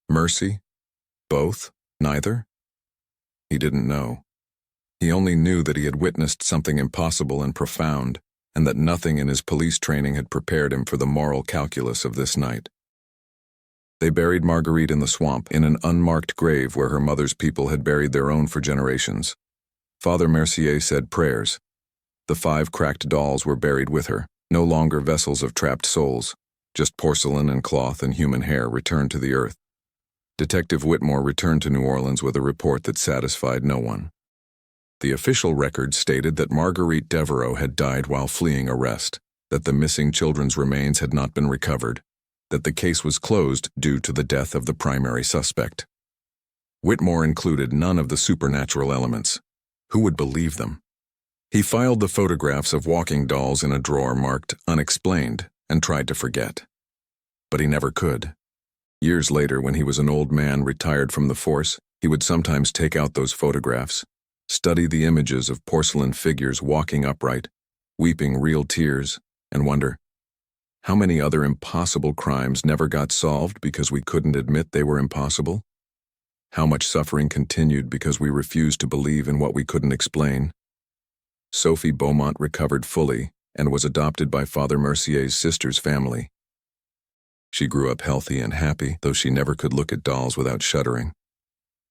Mercy? Both? Neither? He didn't know. He only knew that he had witnessed something impossible and profound, and that nothing in his police training had prepared him for the moral calculus of this night. They buried Marguerite in the swamp, in an unmarked grave where her mother's people had buried their own for generations. Father Mercier said prayers. The 5 cracked dolls were buried with her, no longer vessels of trapped souls, just porcelain and cloth and human hair returned to the earth. Detective Whitmore returned to New Orleans with a report that satisfied no one. The official record stated that Marguerite Devereaux had died while fleeing arrest, that the missing children's remains had not been recovered, that the case was closed due to the death of the primary suspect. Whitmore included none of the supernatural elements. Who would believe them? He filed the photographs of walking dolls in a drawer marked unexplained and tried to forget. But he never could. Years later, when he was an old man retired from the force, he would sometimes take out those photographs, study the images of porcelain figures walking upright, weeping real tears, and wonder, how many other impossible crimes never got solved because we couldn't admit they were impossible? How much suffering continued because we refused to believe in what we couldn't explain? Sophie Beaumont recovered fully and was adopted by Father Mercier's sister's family. She grew up healthy and happy, though she never could look at dolls without shuddering.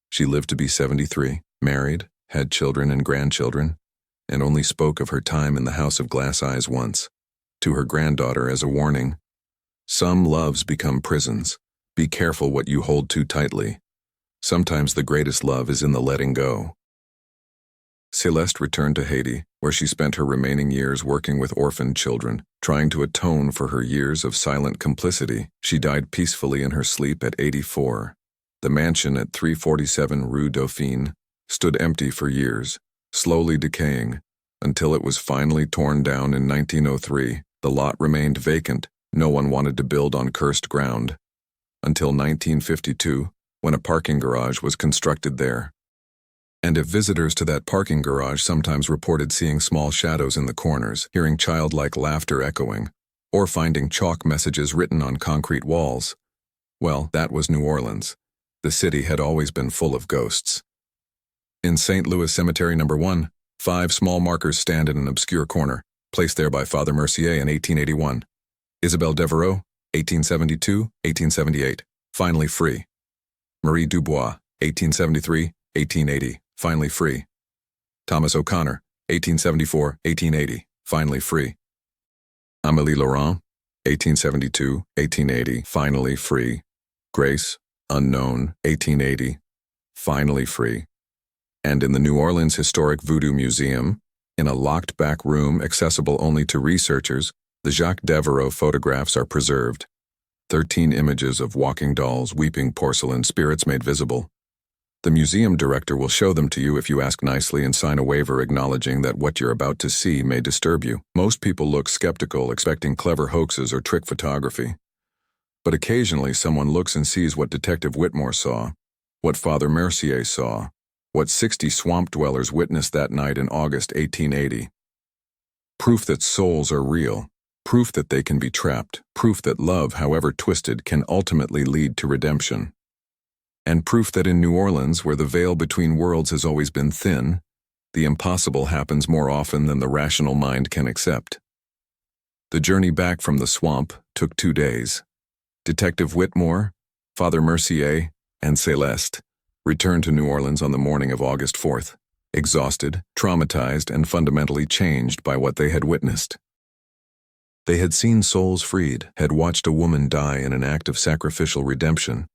She lived to be 73, married, had children and grandchildren, and only spoke of her time in the House of Glass Eyes once, to her granddaughter as a warning. Some loves become prisons. Be careful what you hold too tightly. Sometimes the greatest love is in the letting go. Celeste returned to Haiti, where she spent her remaining years working with orphaned children, trying to atone for her years of silent complicity. She died peacefully in her sleep at 84. The mansion at 347 Rue Dauphine stood empty for years, slowly decaying, until it was finally torn down in 1903. The lot remained vacant. No one wanted to build on cursed ground. Until 1952, when a parking garage was constructed there. And if visitors to that parking garage sometimes reported seeing small shadows in the corners, hearing childlike laughter echoing, or finding chalk messages written on concrete walls. Well, that was New Orleans. The city had always been full of ghosts. In St. Louis Cemetery No. 1, 5 small markers stand in an obscure corner, placed there by Father Mercier in 1881. Isabelle Devereaux, 1872-1878, finally free. Marie Dubois, 1873-1880, finally free. Thomas O'Connor, 1874-1880, finally free. Amélie Laurent, 1872-1880, finally free. Grace, unknown, 1880, finally free. And in the New Orleans Historic Voodoo Museum, in a locked back room accessible only to researchers, the Jacques Devereaux photographs are preserved. 13 images of walking dolls, weeping porcelain spirits made visible. The museum director will show them to you if you ask nicely and sign a waiver acknowledging that what you're about to see may disturb you. Most people look skeptical, expecting clever hoaxes or trick photography. But occasionally someone looks and sees what Detective Whitmore saw, what Father Mercier saw, what 60 swamp dwellers witnessed that night in August 1880. Proof that souls are real, proof that they can be trapped, proof that love, however twisted, can ultimately lead to redemption. And proof that in New Orleans, where the veil between worlds has always been thin, the impossible happens more often than the rational mind can accept. The journey back from the swamp took 2 days. Detective Whitmore, Father Mercier, and Celeste returned to New Orleans on the morning of August 4th, exhausted, traumatized, and fundamentally changed by what they had witnessed. They had seen souls freed, had watched a woman die in an act of sacrificial redemption,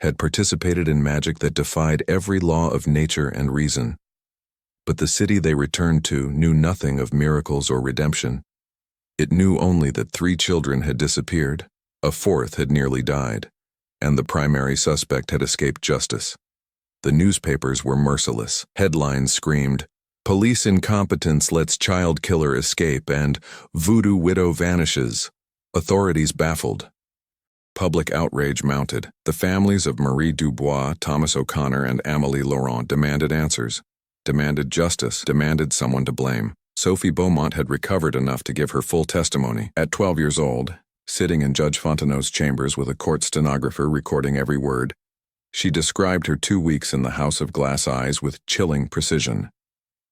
had participated in magic that defied every law of nature and reason. But the city they returned to knew nothing of miracles or redemption. It knew only that 3 children had disappeared, a 4th had nearly died, and the primary suspect had escaped justice. The newspapers were merciless. Headlines screamed, "Police incompetence lets child killer escape," and "Voodoo widow vanishes." Authorities baffled. Public outrage mounted. The families of Marie Dubois, Thomas O'Connor, and Amélie Laurent demanded answers, demanded justice, demanded someone to blame. Sophie Beaumont had recovered enough to give her full testimony. At 12 years old, sitting in Judge Fontenot's chambers with a court stenographer recording every word, she described her 2 weeks in the House of Glass Eyes with chilling precision.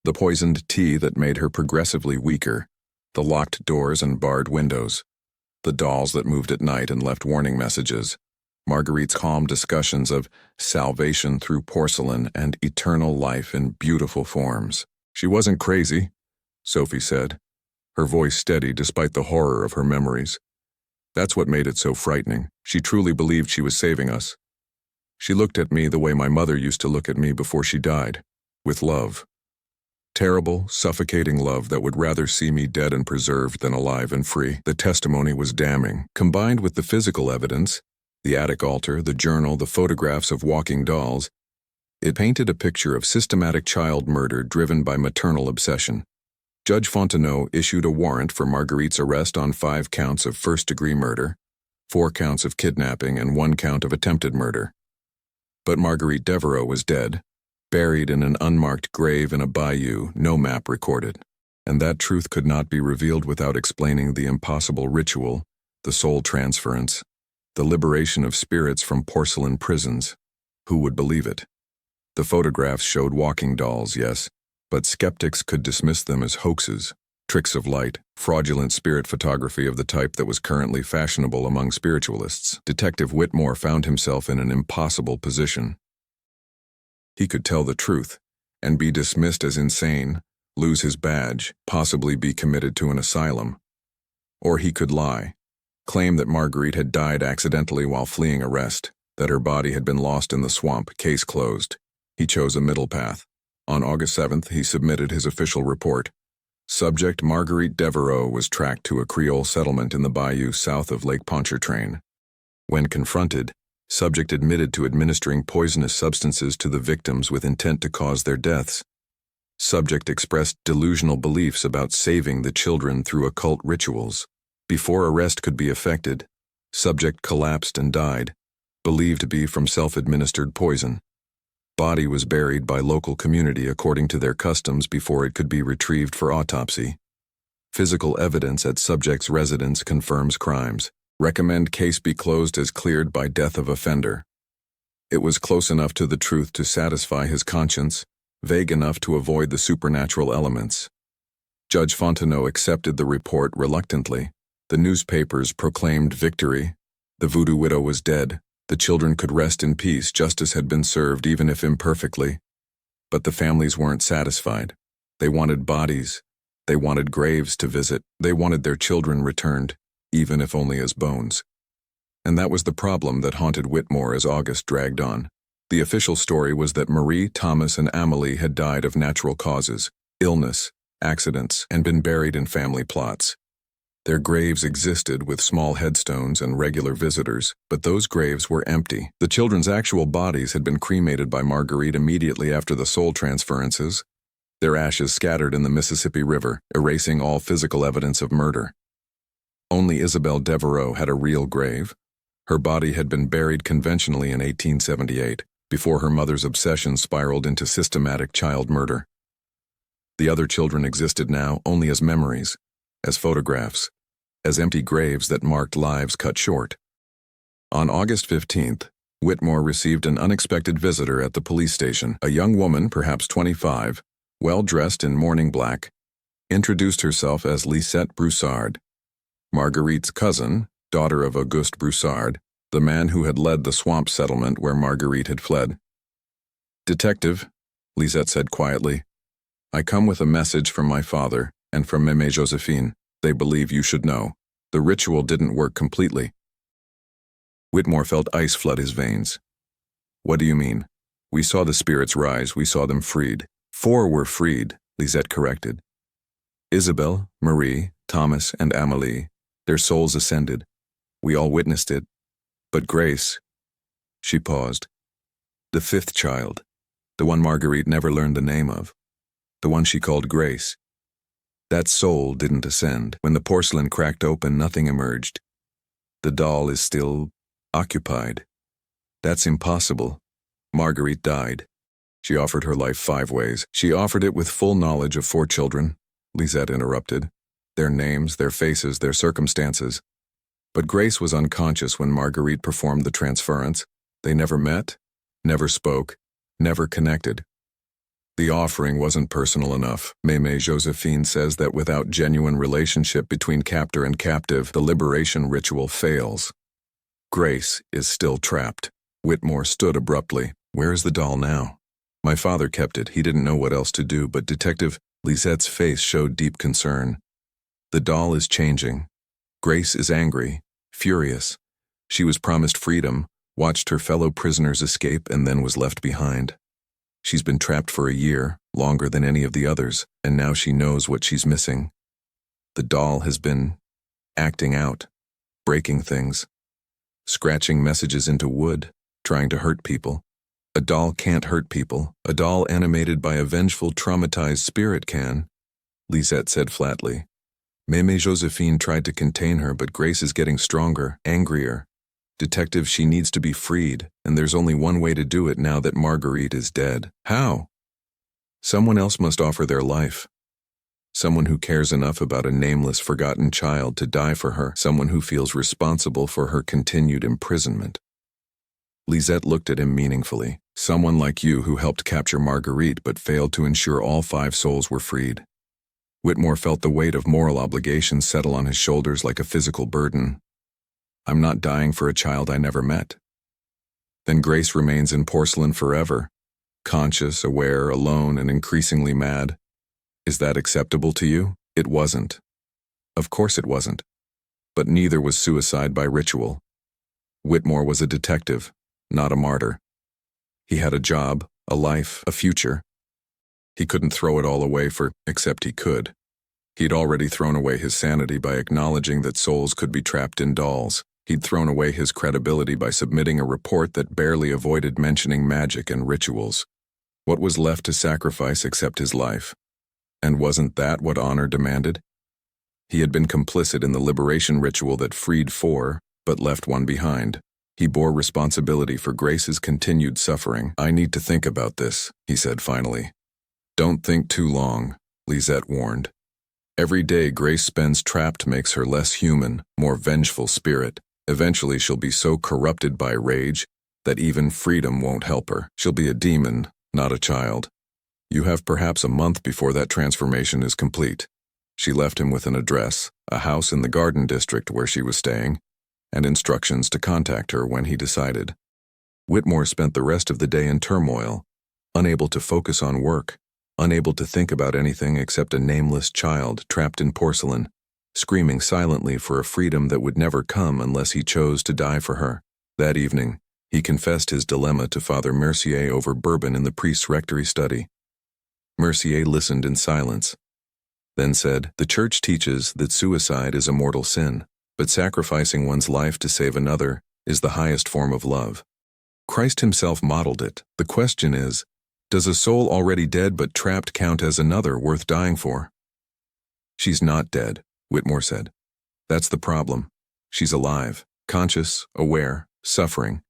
The poisoned tea that made her progressively weaker, the locked doors and barred windows, the dolls that moved at night and left warning messages, Marguerite's calm discussions of salvation through porcelain and eternal life in beautiful forms. She wasn't crazy, Sophie said, her voice steady despite the horror of her memories. That's what made it so frightening. She truly believed she was saving us. She looked at me the way my mother used to look at me before she died, with love. Terrible, suffocating love that would rather see me dead and preserved than alive and free. The testimony was damning. Combined with the physical evidence, the attic altar, the journal, the photographs of walking dolls, it painted a picture of systematic child murder driven by maternal obsession. Judge Fontenot issued a warrant for Marguerite's arrest on 5 counts of first-degree murder, 4 counts of kidnapping, and 1 count of attempted murder. But Marguerite Devereaux was dead, buried in an unmarked grave in a bayou, no map recorded. And that truth could not be revealed without explaining the impossible ritual, the soul transference, the liberation of spirits from porcelain prisons. Who would believe it? The photographs showed walking dolls, yes, but skeptics could dismiss them as hoaxes, tricks of light, fraudulent spirit photography of the type that was currently fashionable among spiritualists. Detective Whitmore found himself in an impossible position. He could tell the truth and be dismissed as insane, lose his badge, possibly be committed to an asylum. Or he could lie, claim that Marguerite had died accidentally while fleeing arrest, that her body had been lost in the swamp, case closed. He chose a middle path. On August 7th, he submitted his official report. Subject Marguerite Devereaux was tracked to a Creole settlement in the bayou south of Lake Pontchartrain. When confronted, subject admitted to administering poisonous substances to the victims with intent to cause their deaths. Subject expressed delusional beliefs about saving the children through occult rituals. Before arrest could be effected, subject collapsed and died, believed to be from self-administered poison. Body was buried by local community according to their customs before it could be retrieved for autopsy. Physical evidence at subject's residence confirms crimes. Recommend case be closed as cleared by death of offender. It was close enough to the truth to satisfy his conscience, vague enough to avoid the supernatural elements. Judge Fontenot accepted the report reluctantly. The newspapers proclaimed victory. The voodoo widow was dead. The children could rest in peace. Justice had been served, even if imperfectly. But the families weren't satisfied. They wanted bodies. They wanted graves to visit. They wanted their children returned, even if only as bones. And that was the problem that haunted Whitmore as August dragged on. The official story was that Marie, Thomas, and Amelie had died of natural causes, illness, accidents, and been buried in family plots. Their graves existed with small headstones and regular visitors, but those graves were empty. The children's actual bodies had been cremated by Marguerite immediately after the soul transferences, their ashes scattered in the Mississippi River, erasing all physical evidence of murder. Only Isabelle Devereaux had a real grave. Her body had been buried conventionally in 1878, before her mother's obsession spiraled into systematic child murder. The other children existed now only as memories, as photographs, as empty graves that marked lives cut short. On August 15th, Whitmore received an unexpected visitor at the police station. A young woman, perhaps 25, well-dressed in mourning black, introduced herself as Lisette Broussard, Marguerite's cousin, daughter of Auguste Broussard, the man who had led the swamp settlement where Marguerite had fled. "Detective," Lisette said quietly, "I come with a message from my father and from Mémé Josephine. They believe you should know. The ritual didn't work completely." Whitmore felt ice flood his veins. "What do you mean?" "We saw the spirits rise. We saw them freed." "4 were freed," Lisette corrected. "Isabelle, Marie, Thomas, and Amélie. Their souls ascended. We all witnessed it. But Grace..." She paused. "The 5th child, the one Marguerite never learned the name of, the one she called Grace. That soul didn't ascend. When the porcelain cracked open, nothing emerged. The doll is still occupied. That's impossible. Marguerite died. She offered her life 5 ways. She offered it with full knowledge of 4 children," Lisette interrupted. "Their names, their faces, their circumstances. But Grace was unconscious when Marguerite performed the transference. They never met, never spoke, never connected. The offering wasn't personal enough. Mémé Josephine says that without genuine relationship between captor and captive, the liberation ritual fails. Grace is still trapped." Whitmore stood abruptly. "Where is the doll now?" "My father kept it. He didn't know what else to do, but Detective..." Lisette's face showed deep concern. "The doll is changing. Grace is angry, furious. She was promised freedom, watched her fellow prisoners escape, and then was left behind. She's been trapped for a year, longer than any of the others, and now she knows what she's missing. The doll has been acting out, breaking things, scratching messages into wood, trying to hurt people. A doll can't hurt people. A doll animated by a vengeful, traumatized spirit can," Lisette said flatly. "Mémé Josephine tried to contain her, but Grace is getting stronger, angrier. Detective, she needs to be freed, and there's only one way to do it now that Marguerite is dead." "How?" "Someone else must offer their life. Someone who cares enough about a nameless, forgotten child to die for her. Someone who feels responsible for her continued imprisonment." Lisette looked at him meaningfully. "Someone like you who helped capture Marguerite but failed to ensure all 5 souls were freed." Whitmore felt the weight of moral obligation settle on his shoulders like a physical burden. "I'm not dying for a child I never met." "Then Grace remains in porcelain forever, conscious, aware, alone, and increasingly mad. Is that acceptable to you?" "It wasn't. Of course it wasn't. But neither was suicide by ritual. Whitmore was a detective, not a martyr. He had a job, a life, a future. He couldn't throw it all away except he could. He'd already thrown away his sanity by acknowledging that souls could be trapped in dolls. He'd thrown away his credibility by submitting a report that barely avoided mentioning magic and rituals. What was left to sacrifice except his life? And wasn't that what honor demanded? He had been complicit in the liberation ritual that freed 4, but left 1 behind. He bore responsibility for Grace's continued suffering. "I need to think about this," he said finally. "Don't think too long," Lisette warned. Every day Grace spends trapped makes her less human, more vengeful spirit. Eventually she'll be so corrupted by rage that even freedom won't help her. She'll be a demon, not a child. You have perhaps a month before that transformation is complete. She left him with an address, a house in the Garden District where she was staying, and instructions to contact her when he decided. Whitmore spent the rest of the day in turmoil, unable to focus on work, unable to think about anything except a nameless child trapped in porcelain, screaming silently for a freedom that would never come unless he chose to die for her. That evening, he confessed his dilemma to Father Mercier over bourbon in the priest's rectory study. Mercier listened in silence, then said, "The Church teaches that suicide is a mortal sin, but sacrificing one's life to save another is the highest form of love. Christ himself modeled it. The question is, does a soul already dead but trapped count as another worth dying for?" "She's not dead," Whitmore said. "That's the problem. She's alive, conscious, aware, suffering.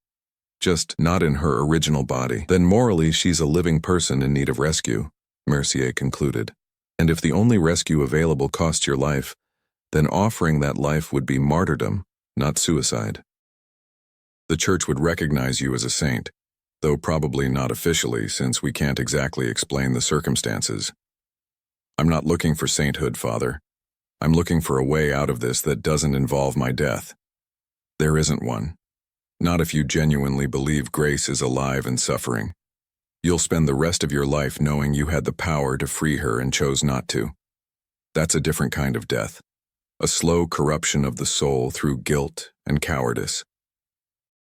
Just not in her original body. Then morally she's a living person in need of rescue," Mercier concluded. "And if the only rescue available costs your life, then offering that life would be martyrdom, not suicide. The Church would recognize you as a saint, though probably not officially since we can't exactly explain the circumstances. I'm not looking for sainthood, Father. I'm looking for a way out of this that doesn't involve my death. There isn't one. Not if you genuinely believe Grace is alive and suffering. You'll spend the rest of your life knowing you had the power to free her and chose not to. That's a different kind of death. A slow corruption of the soul through guilt and cowardice."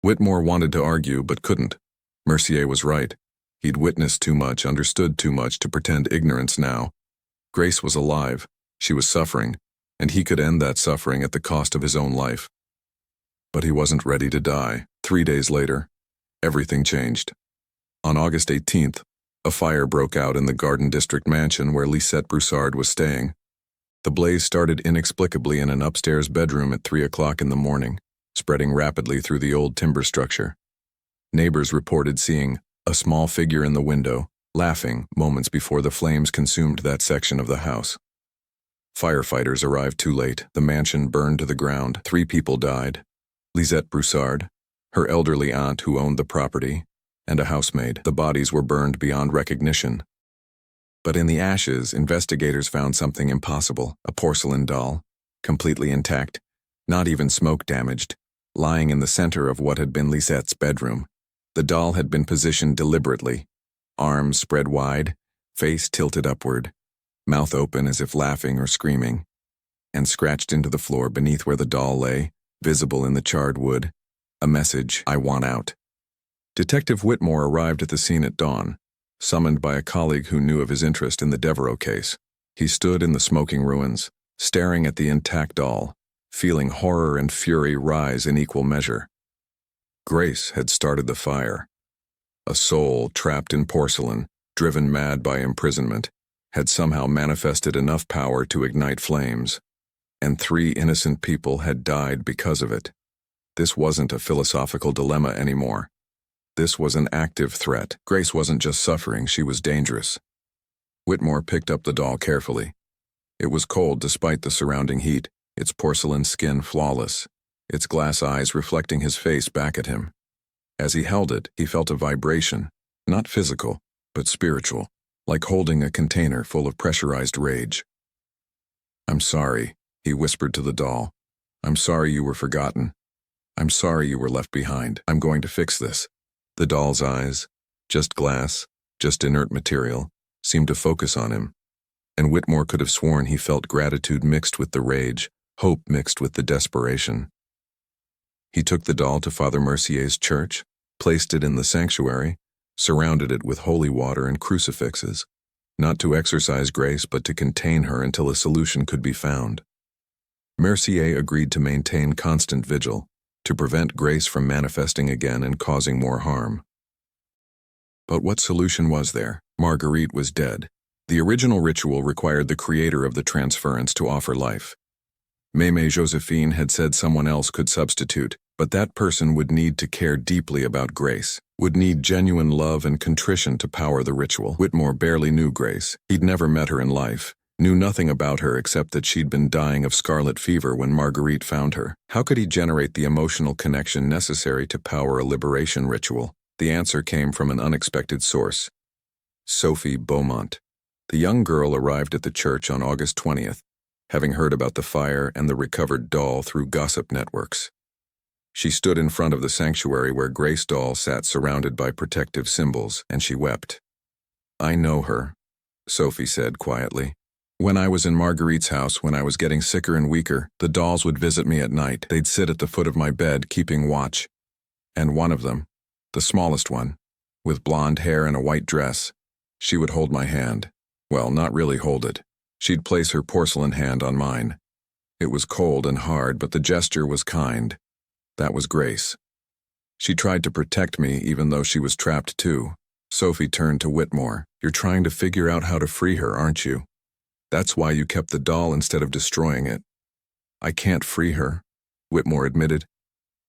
Whitmore wanted to argue but couldn't. Mercier was right. He'd witnessed too much, understood too much to pretend ignorance now. Grace was alive, she was suffering, and he could end that suffering at the cost of his own life. But he wasn't ready to die. 3 days later, everything changed. On August 18th, a fire broke out in the Garden District mansion where Lisette Broussard was staying. The blaze started inexplicably in an upstairs bedroom at 3 o'clock in the morning, spreading rapidly through the old timber structure. Neighbors reported seeing a small figure in the window, laughing moments before the flames consumed that section of the house. Firefighters arrived too late. The mansion burned to the ground. 3 people died: Lisette Broussard, her elderly aunt who owned the property, and a housemaid. The bodies were burned beyond recognition. But in the ashes, investigators found something impossible: a porcelain doll, completely intact, not even smoke damaged, lying in the center of what had been Lisette's bedroom. The doll had been positioned deliberately, arms spread wide, face tilted upward, mouth open as if laughing or screaming, and scratched into the floor beneath where the doll lay, visible in the charred wood, a message: "I want out." Detective Whitmore arrived at the scene at dawn, summoned by a colleague who knew of his interest in the Devereaux case. He stood in the smoking ruins, staring at the intact doll, feeling horror and fury rise in equal measure. Grace had started the fire. A soul trapped in porcelain, driven mad by imprisonment, had somehow manifested enough power to ignite flames, and 3 innocent people had died because of it. This wasn't a philosophical dilemma anymore. This was an active threat. Grace wasn't just suffering, she was dangerous. Whitmore picked up the doll carefully. It was cold despite the surrounding heat, its porcelain skin flawless, its glass eyes reflecting his face back at him. As he held it, he felt a vibration, not physical, but spiritual, like holding a container full of pressurized rage. "I'm sorry," he whispered to the doll. "I'm sorry you were forgotten. I'm sorry you were left behind. I'm going to fix this." The doll's eyes, just glass, just inert material, seemed to focus on him, and Whitmore could have sworn he felt gratitude mixed with the rage, hope mixed with the desperation. He took the doll to Father Mercier's church, placed it in the sanctuary, surrounded it with holy water and crucifixes, not to exercise Grace but to contain her until a solution could be found. Mercier agreed to maintain constant vigil, to prevent Grace from manifesting again and causing more harm. But what solution was there? Marguerite was dead. The original ritual required the creator of the transference to offer life. Mémé Josephine had said someone else could substitute, but that person would need to care deeply about Grace, would need genuine love and contrition to power the ritual. Whitmore barely knew Grace. He'd never met her in life, Knew nothing about her except that she'd been dying of scarlet fever when Marguerite found her. How could he generate the emotional connection necessary to power a liberation ritual? The answer came from an unexpected source. Sophie Beaumont. The young girl arrived at the church on August 20th, having heard about the fire and the recovered doll through gossip networks. She stood in front of the sanctuary where Grace doll sat surrounded by protective symbols, and she wept. "I know her," Sophie said quietly. "When I was in Marguerite's house, when I was getting sicker and weaker, the dolls would visit me at night. They'd sit at the foot of my bed, keeping watch. And one of them, the smallest one, with blonde hair and a white dress, she would hold my hand. Well, not really hold it. She'd place her porcelain hand on mine. It was cold and hard, but the gesture was kind. That was Grace. She tried to protect me even though she was trapped too." Sophie turned to Whitmore. "You're trying to figure out how to free her, aren't you? That's why you kept the doll instead of destroying it." "I can't free her," Whitmore admitted.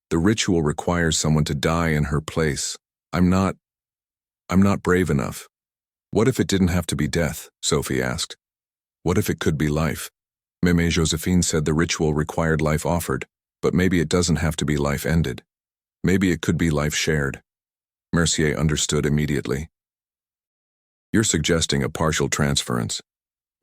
"The ritual requires someone to die in her place. I'm not brave enough." "What if it didn't have to be death?" Sophie asked. "What if it could be life?" Meme Josephine said the ritual required life offered, but maybe it doesn't have to be life ended. Maybe it could be life shared. Mercier understood immediately. "You're suggesting a partial transference.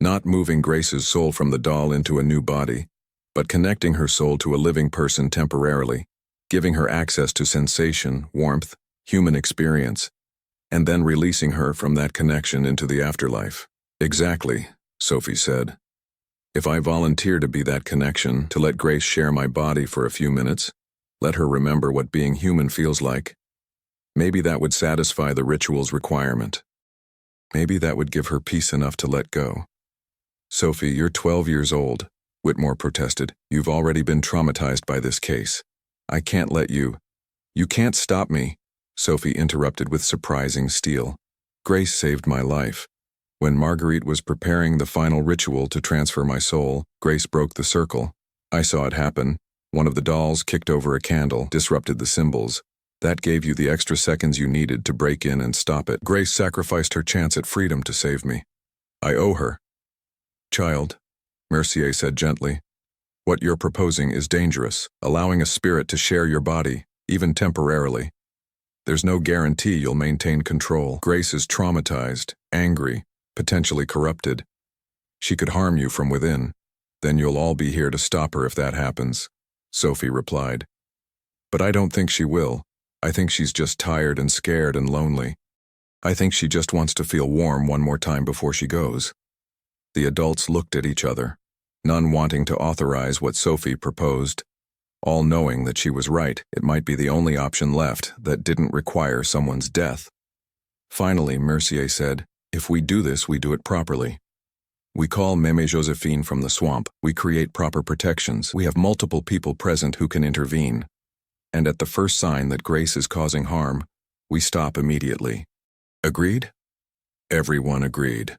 Not moving Grace's soul from the doll into a new body, but connecting her soul to a living person temporarily, giving her access to sensation, warmth, human experience, and then releasing her from that connection into the afterlife." "Exactly," Sophie said. "If I volunteer to be that connection, to let Grace share my body for a few minutes, let her remember what being human feels like, maybe that would satisfy the ritual's requirement. Maybe that would give her peace enough to let go." "Sophie, you're 12 years old," Whitmore protested. "You've already been traumatized by this case. I can't let you. You can't stop me," Sophie interrupted with surprising steel. "Grace saved my life. When Marguerite was preparing the final ritual to transfer my soul, Grace broke the circle. I saw it happen. One of the dolls kicked over a candle, disrupted the symbols. That gave you the extra seconds you needed to break in and stop it. Grace sacrificed her chance at freedom to save me. I owe her." "Child," Mercier said gently, "what you're proposing is dangerous, allowing a spirit to share your body, even temporarily. There's no guarantee you'll maintain control. Grace is traumatized, angry, potentially corrupted. She could harm you from within. Then you'll all be here to stop her if that happens," Sophie replied. "But I don't think she will. I think she's just tired and scared and lonely. I think she just wants to feel warm one more time before she goes." The adults looked at each other, none wanting to authorize what Sophie proposed, all knowing that she was right. It might be the only option left that didn't require someone's death. Finally, Mercier said, "If we do this, we do it properly. We call Meme Josephine from the swamp. We create proper protections. We have multiple people present who can intervene. And at the first sign that Grace is causing harm, we stop immediately. Agreed?" Everyone agreed.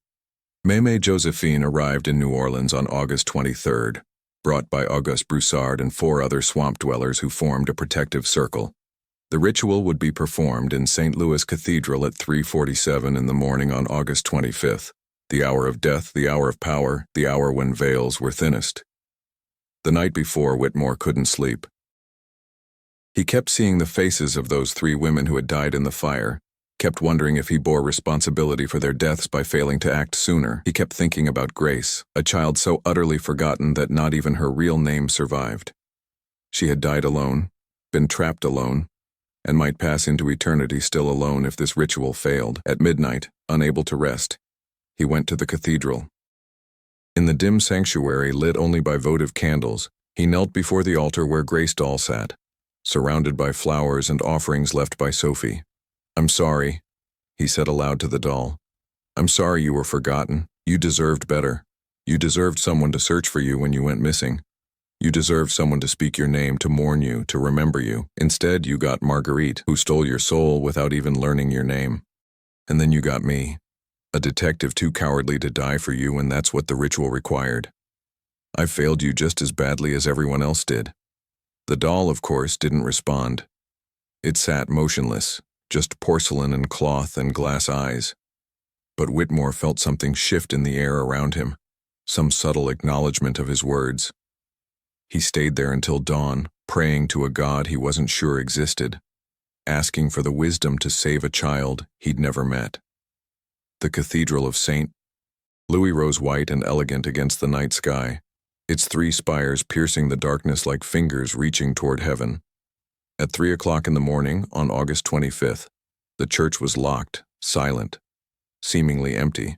Meme Josephine arrived in New Orleans on August 23rd, brought by Auguste Broussard and 4 other swamp dwellers who formed a protective circle. The ritual would be performed in St. Louis Cathedral at 3:47 in the morning on August 25th, the hour of death, the hour of power, the hour when veils were thinnest. The night before, Whitmore couldn't sleep. He kept seeing the faces of those 3 women who had died in the fire, kept wondering if he bore responsibility for their deaths by failing to act sooner. He kept thinking about Grace, a child so utterly forgotten that not even her real name survived. She had died alone, been trapped alone, and might pass into eternity still alone if this ritual failed. At midnight, unable to rest, he went to the cathedral. In the dim sanctuary lit only by votive candles, he knelt before the altar where Grace doll sat, surrounded by flowers and offerings left by Sophie. "I'm sorry," he said aloud to the doll. "I'm sorry you were forgotten. You deserved better. You deserved someone to search for you when you went missing. You deserved someone to speak your name, to mourn you, to remember you. Instead, you got Marguerite, who stole your soul without even learning your name. And then you got me, a detective too cowardly to die for you, and that's what the ritual required. I failed you just as badly as everyone else did." The doll, of course, didn't respond. It sat motionless, just porcelain and cloth and glass eyes. But Whitmore felt something shift in the air around him, some subtle acknowledgement of his words. He stayed there until dawn, praying to a God he wasn't sure existed, asking for the wisdom to save a child he'd never met. The Cathedral of St. Louis rose white and elegant against the night sky, its three spires piercing the darkness like fingers reaching toward heaven. At 3 o'clock in the morning, on August 25th, the church was locked, silent, seemingly empty.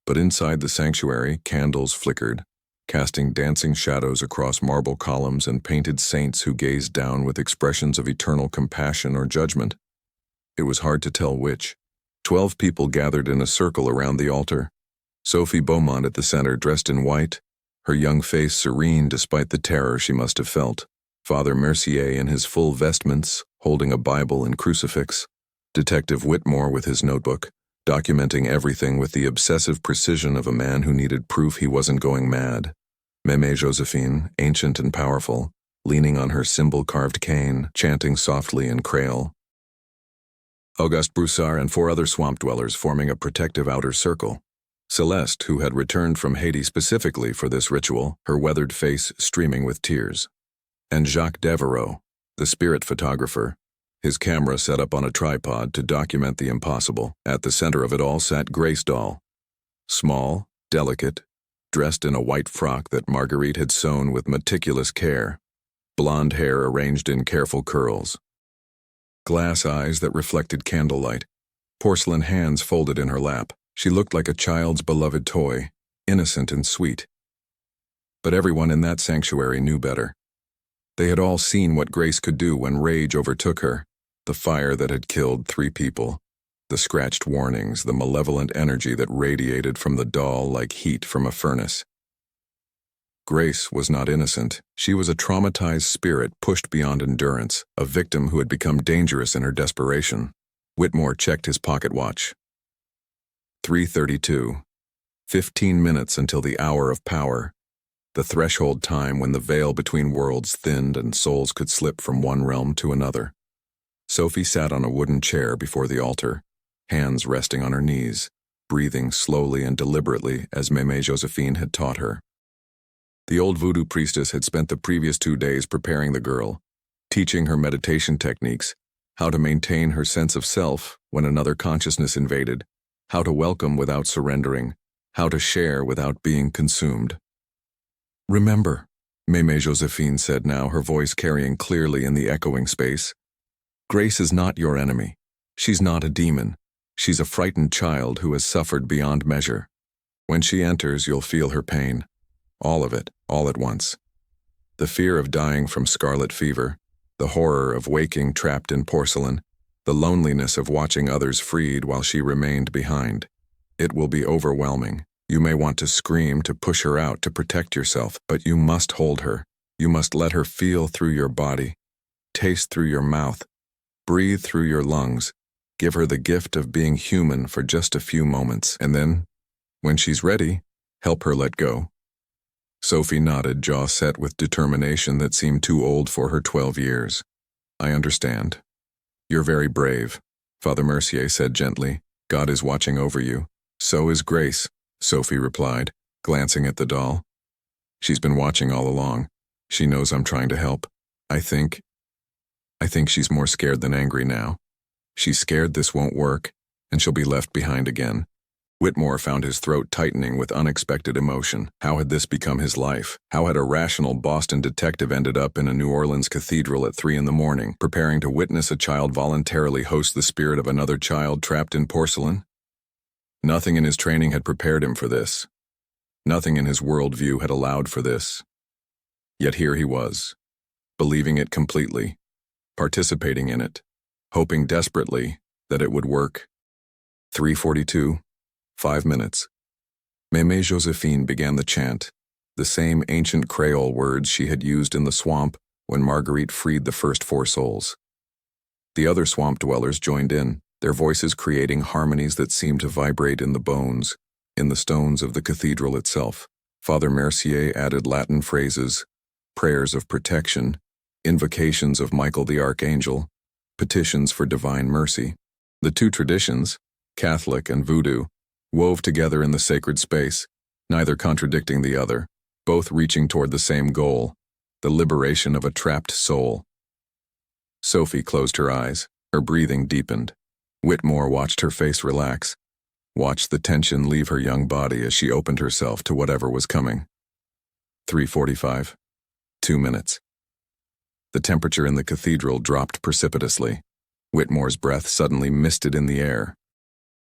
But inside the sanctuary, candles flickered, casting dancing shadows across marble columns and painted saints who gazed down with expressions of eternal compassion or judgment. It was hard to tell which. 12 people gathered in a circle around the altar. Sophie Beaumont at the center, dressed in white, her young face serene despite the terror she must have felt. Father Mercier in his full vestments, holding a Bible and crucifix. Detective Whitmore with his notebook, documenting everything with the obsessive precision of a man who needed proof he wasn't going mad. Meme Josephine, ancient and powerful, leaning on her symbol-carved cane, chanting softly in Creole. Auguste Broussard and 4 other swamp dwellers forming a protective outer circle. Celeste, who had returned from Haiti specifically for this ritual, her weathered face streaming with tears. And Jacques Devereaux, the spirit photographer, his camera set up on a tripod to document the impossible. At the center of it all sat Grace Doll. Small, delicate, dressed in a white frock that Marguerite had sewn with meticulous care, blonde hair arranged in careful curls. Glass eyes that reflected candlelight, porcelain hands folded in her lap. She looked like a child's beloved toy, innocent and sweet. But everyone in that sanctuary knew better. They had all seen what Grace could do when rage overtook her, the fire that had killed 3 people, the scratched warnings, the malevolent energy that radiated from the doll like heat from a furnace. Grace was not innocent. She was a traumatized spirit pushed beyond endurance, a victim who had become dangerous in her desperation. Whitmore checked his pocket watch. 3:32. 15 minutes until the hour of power, the threshold time when the veil between worlds thinned and souls could slip from one realm to another. Sophie sat on a wooden chair before the altar, hands resting on her knees, breathing slowly and deliberately as Meme Josephine had taught her. The old voodoo priestess had spent the previous 2 days preparing the girl, teaching her meditation techniques, how to maintain her sense of self when another consciousness invaded, how to welcome without surrendering, how to share without being consumed. "Remember," Meme Josephine said now, her voice carrying clearly in the echoing space, "Grace is not your enemy. She's not a demon. She's a frightened child who has suffered beyond measure. When she enters, you'll feel her pain. All of it, all at once. The fear of dying from scarlet fever, the horror of waking trapped in porcelain, the loneliness of watching others freed while she remained behind. It will be overwhelming. You may want to scream, to push her out, to protect yourself, but you must hold her. You must let her feel through your body, taste through your mouth, breathe through your lungs. Give her the gift of being human for just a few moments, and then, when she's ready, help her let go." Sophie nodded, jaw set with determination that seemed too old for her 12 years. "I understand. You're very brave," Father Mercier said gently. "God is watching over you. So is Grace," Sophie replied, glancing at the doll. "She's been watching all along. She knows I'm trying to help. I think she's more scared than angry now. She's scared this won't work, and she'll be left behind again." Whitmore found his throat tightening with unexpected emotion. How had this become his life? How had a rational Boston detective ended up in a New Orleans cathedral at 3 in the morning, preparing to witness a child voluntarily host the spirit of another child trapped in porcelain? Nothing in his training had prepared him for this. Nothing in his worldview had allowed for this. Yet here he was, believing it completely, participating in it, hoping desperately that it would work. 3:42, 5 minutes. Meme Josephine began the chant, the same ancient Creole words she had used in the swamp when Marguerite freed the first 4 souls. The other swamp dwellers joined in, their voices creating harmonies that seemed to vibrate in the bones, in the stones of the cathedral itself. Father Mercier added Latin phrases, prayers of protection, invocations of Michael the Archangel, petitions for divine mercy. The two traditions, Catholic and Voodoo, wove together in the sacred space, neither contradicting the other, both reaching toward the same goal, the liberation of a trapped soul. Sophie closed her eyes, her breathing deepened. Whitmore watched her face relax, watched the tension leave her young body as she opened herself to whatever was coming. 3:45. 2 minutes. The temperature in the cathedral dropped precipitously. Whitmore's breath suddenly misted in the air.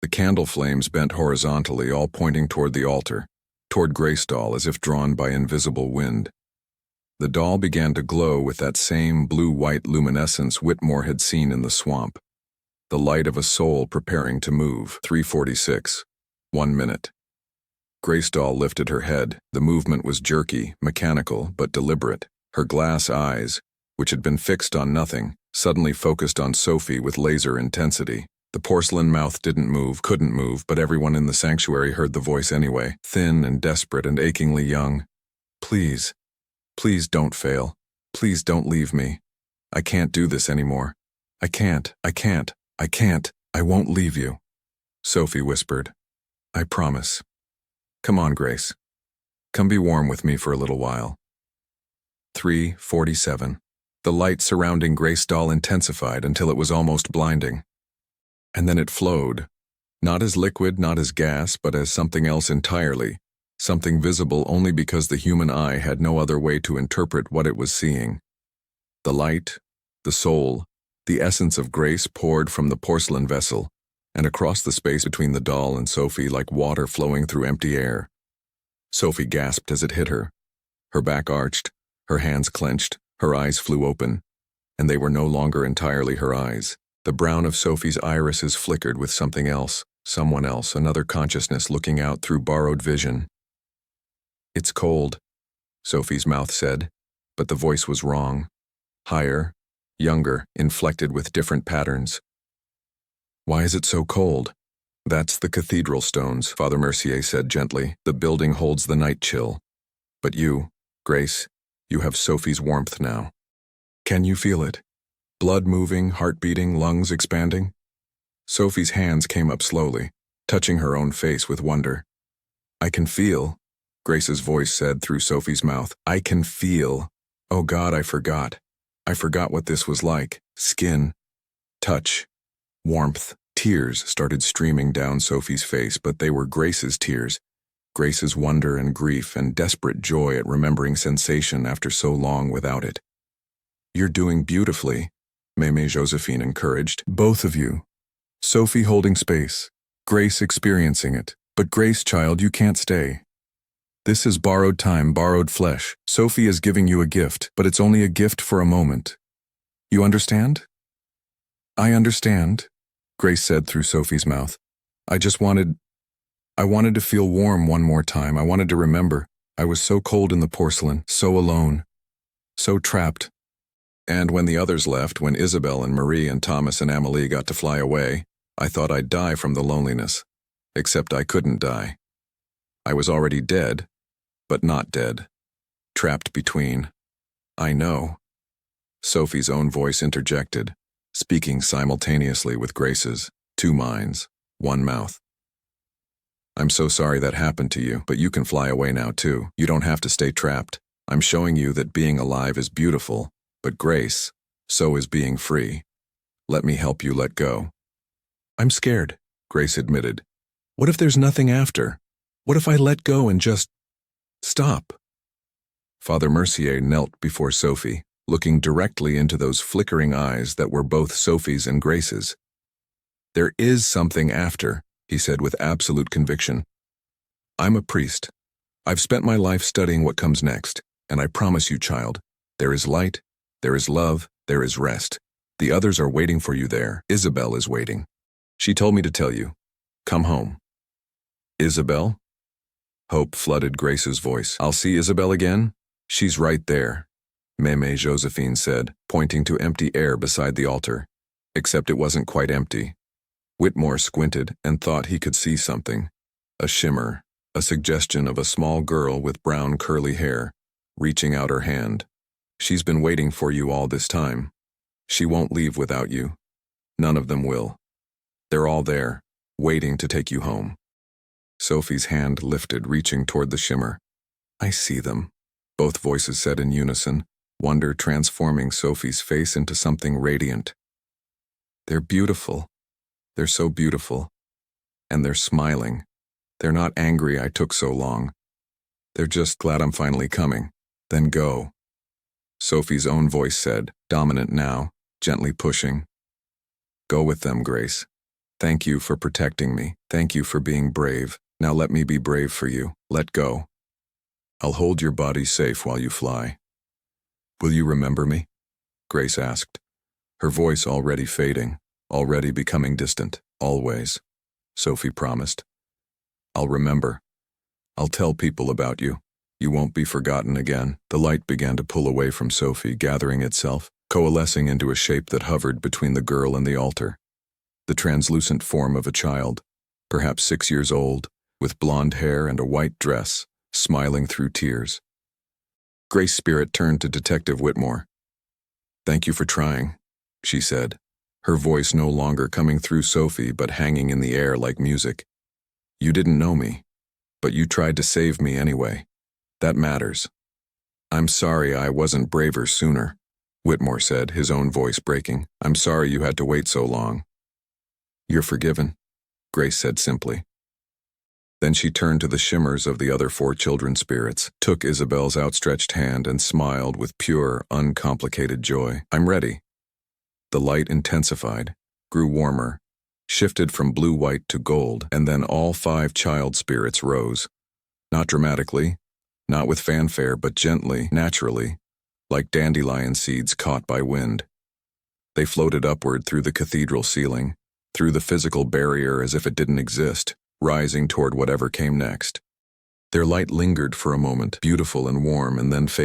The candle flames bent horizontally, all pointing toward the altar, toward Grace doll as if drawn by invisible wind. The doll began to glow with that same blue-white luminescence Whitmore had seen in the swamp. The light of a soul preparing to move. 3:46. 1 minute. Grace doll lifted her head. The movement was jerky, mechanical, but deliberate. Her glass eyes, which had been fixed on nothing, suddenly focused on Sophie with laser intensity. The porcelain mouth didn't move, couldn't move, but everyone in the sanctuary heard the voice anyway, thin and desperate and achingly young. Please, please don't fail. Please don't leave me. I can't do this anymore. I can't. I won't leave you. Sophie whispered. I promise. Come on, Grace. Come be warm with me for a little while. 3:47. The light surrounding Grace doll intensified until it was almost blinding. And then it flowed, not as liquid, not as gas, but as something else entirely, something visible only because the human eye had no other way to interpret what it was seeing. The light, the soul, the essence of Grace poured from the porcelain vessel, and across the space between the doll and Sophie like water flowing through empty air. Sophie gasped as it hit her. Her back arched, her hands clenched, her eyes flew open, and they were no longer entirely her eyes. The brown of Sophie's irises flickered with something else, someone else, another consciousness looking out through borrowed vision. It's cold, Sophie's mouth said, but the voice was wrong. Higher, younger, inflected with different patterns. Why is it so cold? That's the cathedral stones, Father Mercier said gently. The building holds the night chill. But you, Grace, you have Sophie's warmth now. Can you feel it? Blood moving, heart beating, lungs expanding? Sophie's hands came up slowly, touching her own face with wonder. I can feel, Grace's voice said through Sophie's mouth. I can feel. Oh God, I forgot. I forgot what this was like. Skin, touch, warmth. Tears started streaming down Sophie's face, but they were Grace's tears. Grace's wonder and grief and desperate joy at remembering sensation after so long without it. You're doing beautifully, Meme Josephine encouraged. Both of you. Sophie holding space, Grace experiencing it. But Grace, child, you can't stay. This is borrowed time, borrowed flesh. Sophie is giving you a gift, but it's only a gift for a moment. You understand? I understand, Grace said through Sophie's mouth. I wanted to feel warm one more time. I wanted to remember. I was so cold in the porcelain, so alone, so trapped. And when the others left, when Isabel and Marie and Thomas and Amélie got to fly away, I thought I'd die from the loneliness. Except I couldn't die. I was already dead, but not dead. Trapped between. I know. Sophie's own voice interjected, speaking simultaneously with Grace's, 2 minds, 1 mouth. I'm so sorry that happened to you, but you can fly away now too. You don't have to stay trapped. I'm showing you that being alive is beautiful, but Grace, so is being free. Let me help you let go. I'm scared, Grace admitted. What if there's nothing after? What if I let go and just stop? Father Mercier knelt before Sophie, looking directly into those flickering eyes that were both Sophie's and Grace's. There is something after, he said with absolute conviction. I'm a priest. I've spent my life studying what comes next, and I promise you, child, there is light, there is love, there is rest. The others are waiting for you there. Isabel is waiting. She told me to tell you. Come home. Isabel? Hope flooded Grace's voice. I'll see Isabel again? She's right there, Meme Josephine said, pointing to empty air beside the altar. Except it wasn't quite empty. Whitmore squinted and thought he could see something. A shimmer, a suggestion of a small girl with brown curly hair, reaching out her hand. She's been waiting for you all this time. She won't leave without you. None of them will. They're all there, waiting to take you home. Sophie's hand lifted, reaching toward the shimmer. I see them, both voices said in unison, wonder transforming Sophie's face into something radiant. They're beautiful. They're so beautiful. And they're smiling. They're not angry I took so long. They're just glad I'm finally coming. Then go. Sophie's own voice said, dominant now, gently pushing. Go with them, Grace. Thank you for protecting me. Thank you for being brave. Now let me be brave for you. Let go. I'll hold your body safe while you fly. Will you remember me? Grace asked, her voice already fading, already becoming distant. Always, Sophie promised. I'll remember. I'll tell people about you. You won't be forgotten again. The light began to pull away from Sophie, gathering itself, coalescing into a shape that hovered between the girl and the altar. The translucent form of a child, perhaps 6 years old, with blonde hair and a white dress, smiling through tears. Grace's spirit turned to Detective Whitmore. Thank you for trying, she said, her voice no longer coming through Sophie but hanging in the air like music. You didn't know me, but you tried to save me anyway. That matters. I'm sorry I wasn't braver sooner, Whitmore said, his own voice breaking. I'm sorry you had to wait so long. You're forgiven, Grace said simply. Then she turned to the shimmers of the other 4 children spirits, took Isabel's outstretched hand and smiled with pure, uncomplicated joy. I'm ready. The light intensified, grew warmer, shifted from blue-white to gold, and then all 5 child spirits rose. Not dramatically, not with fanfare, but gently, naturally, like dandelion seeds caught by wind. They floated upward through the cathedral ceiling, through the physical barrier as if it didn't exist, rising toward whatever came next. Their light lingered for a moment, beautiful and warm, and then faded.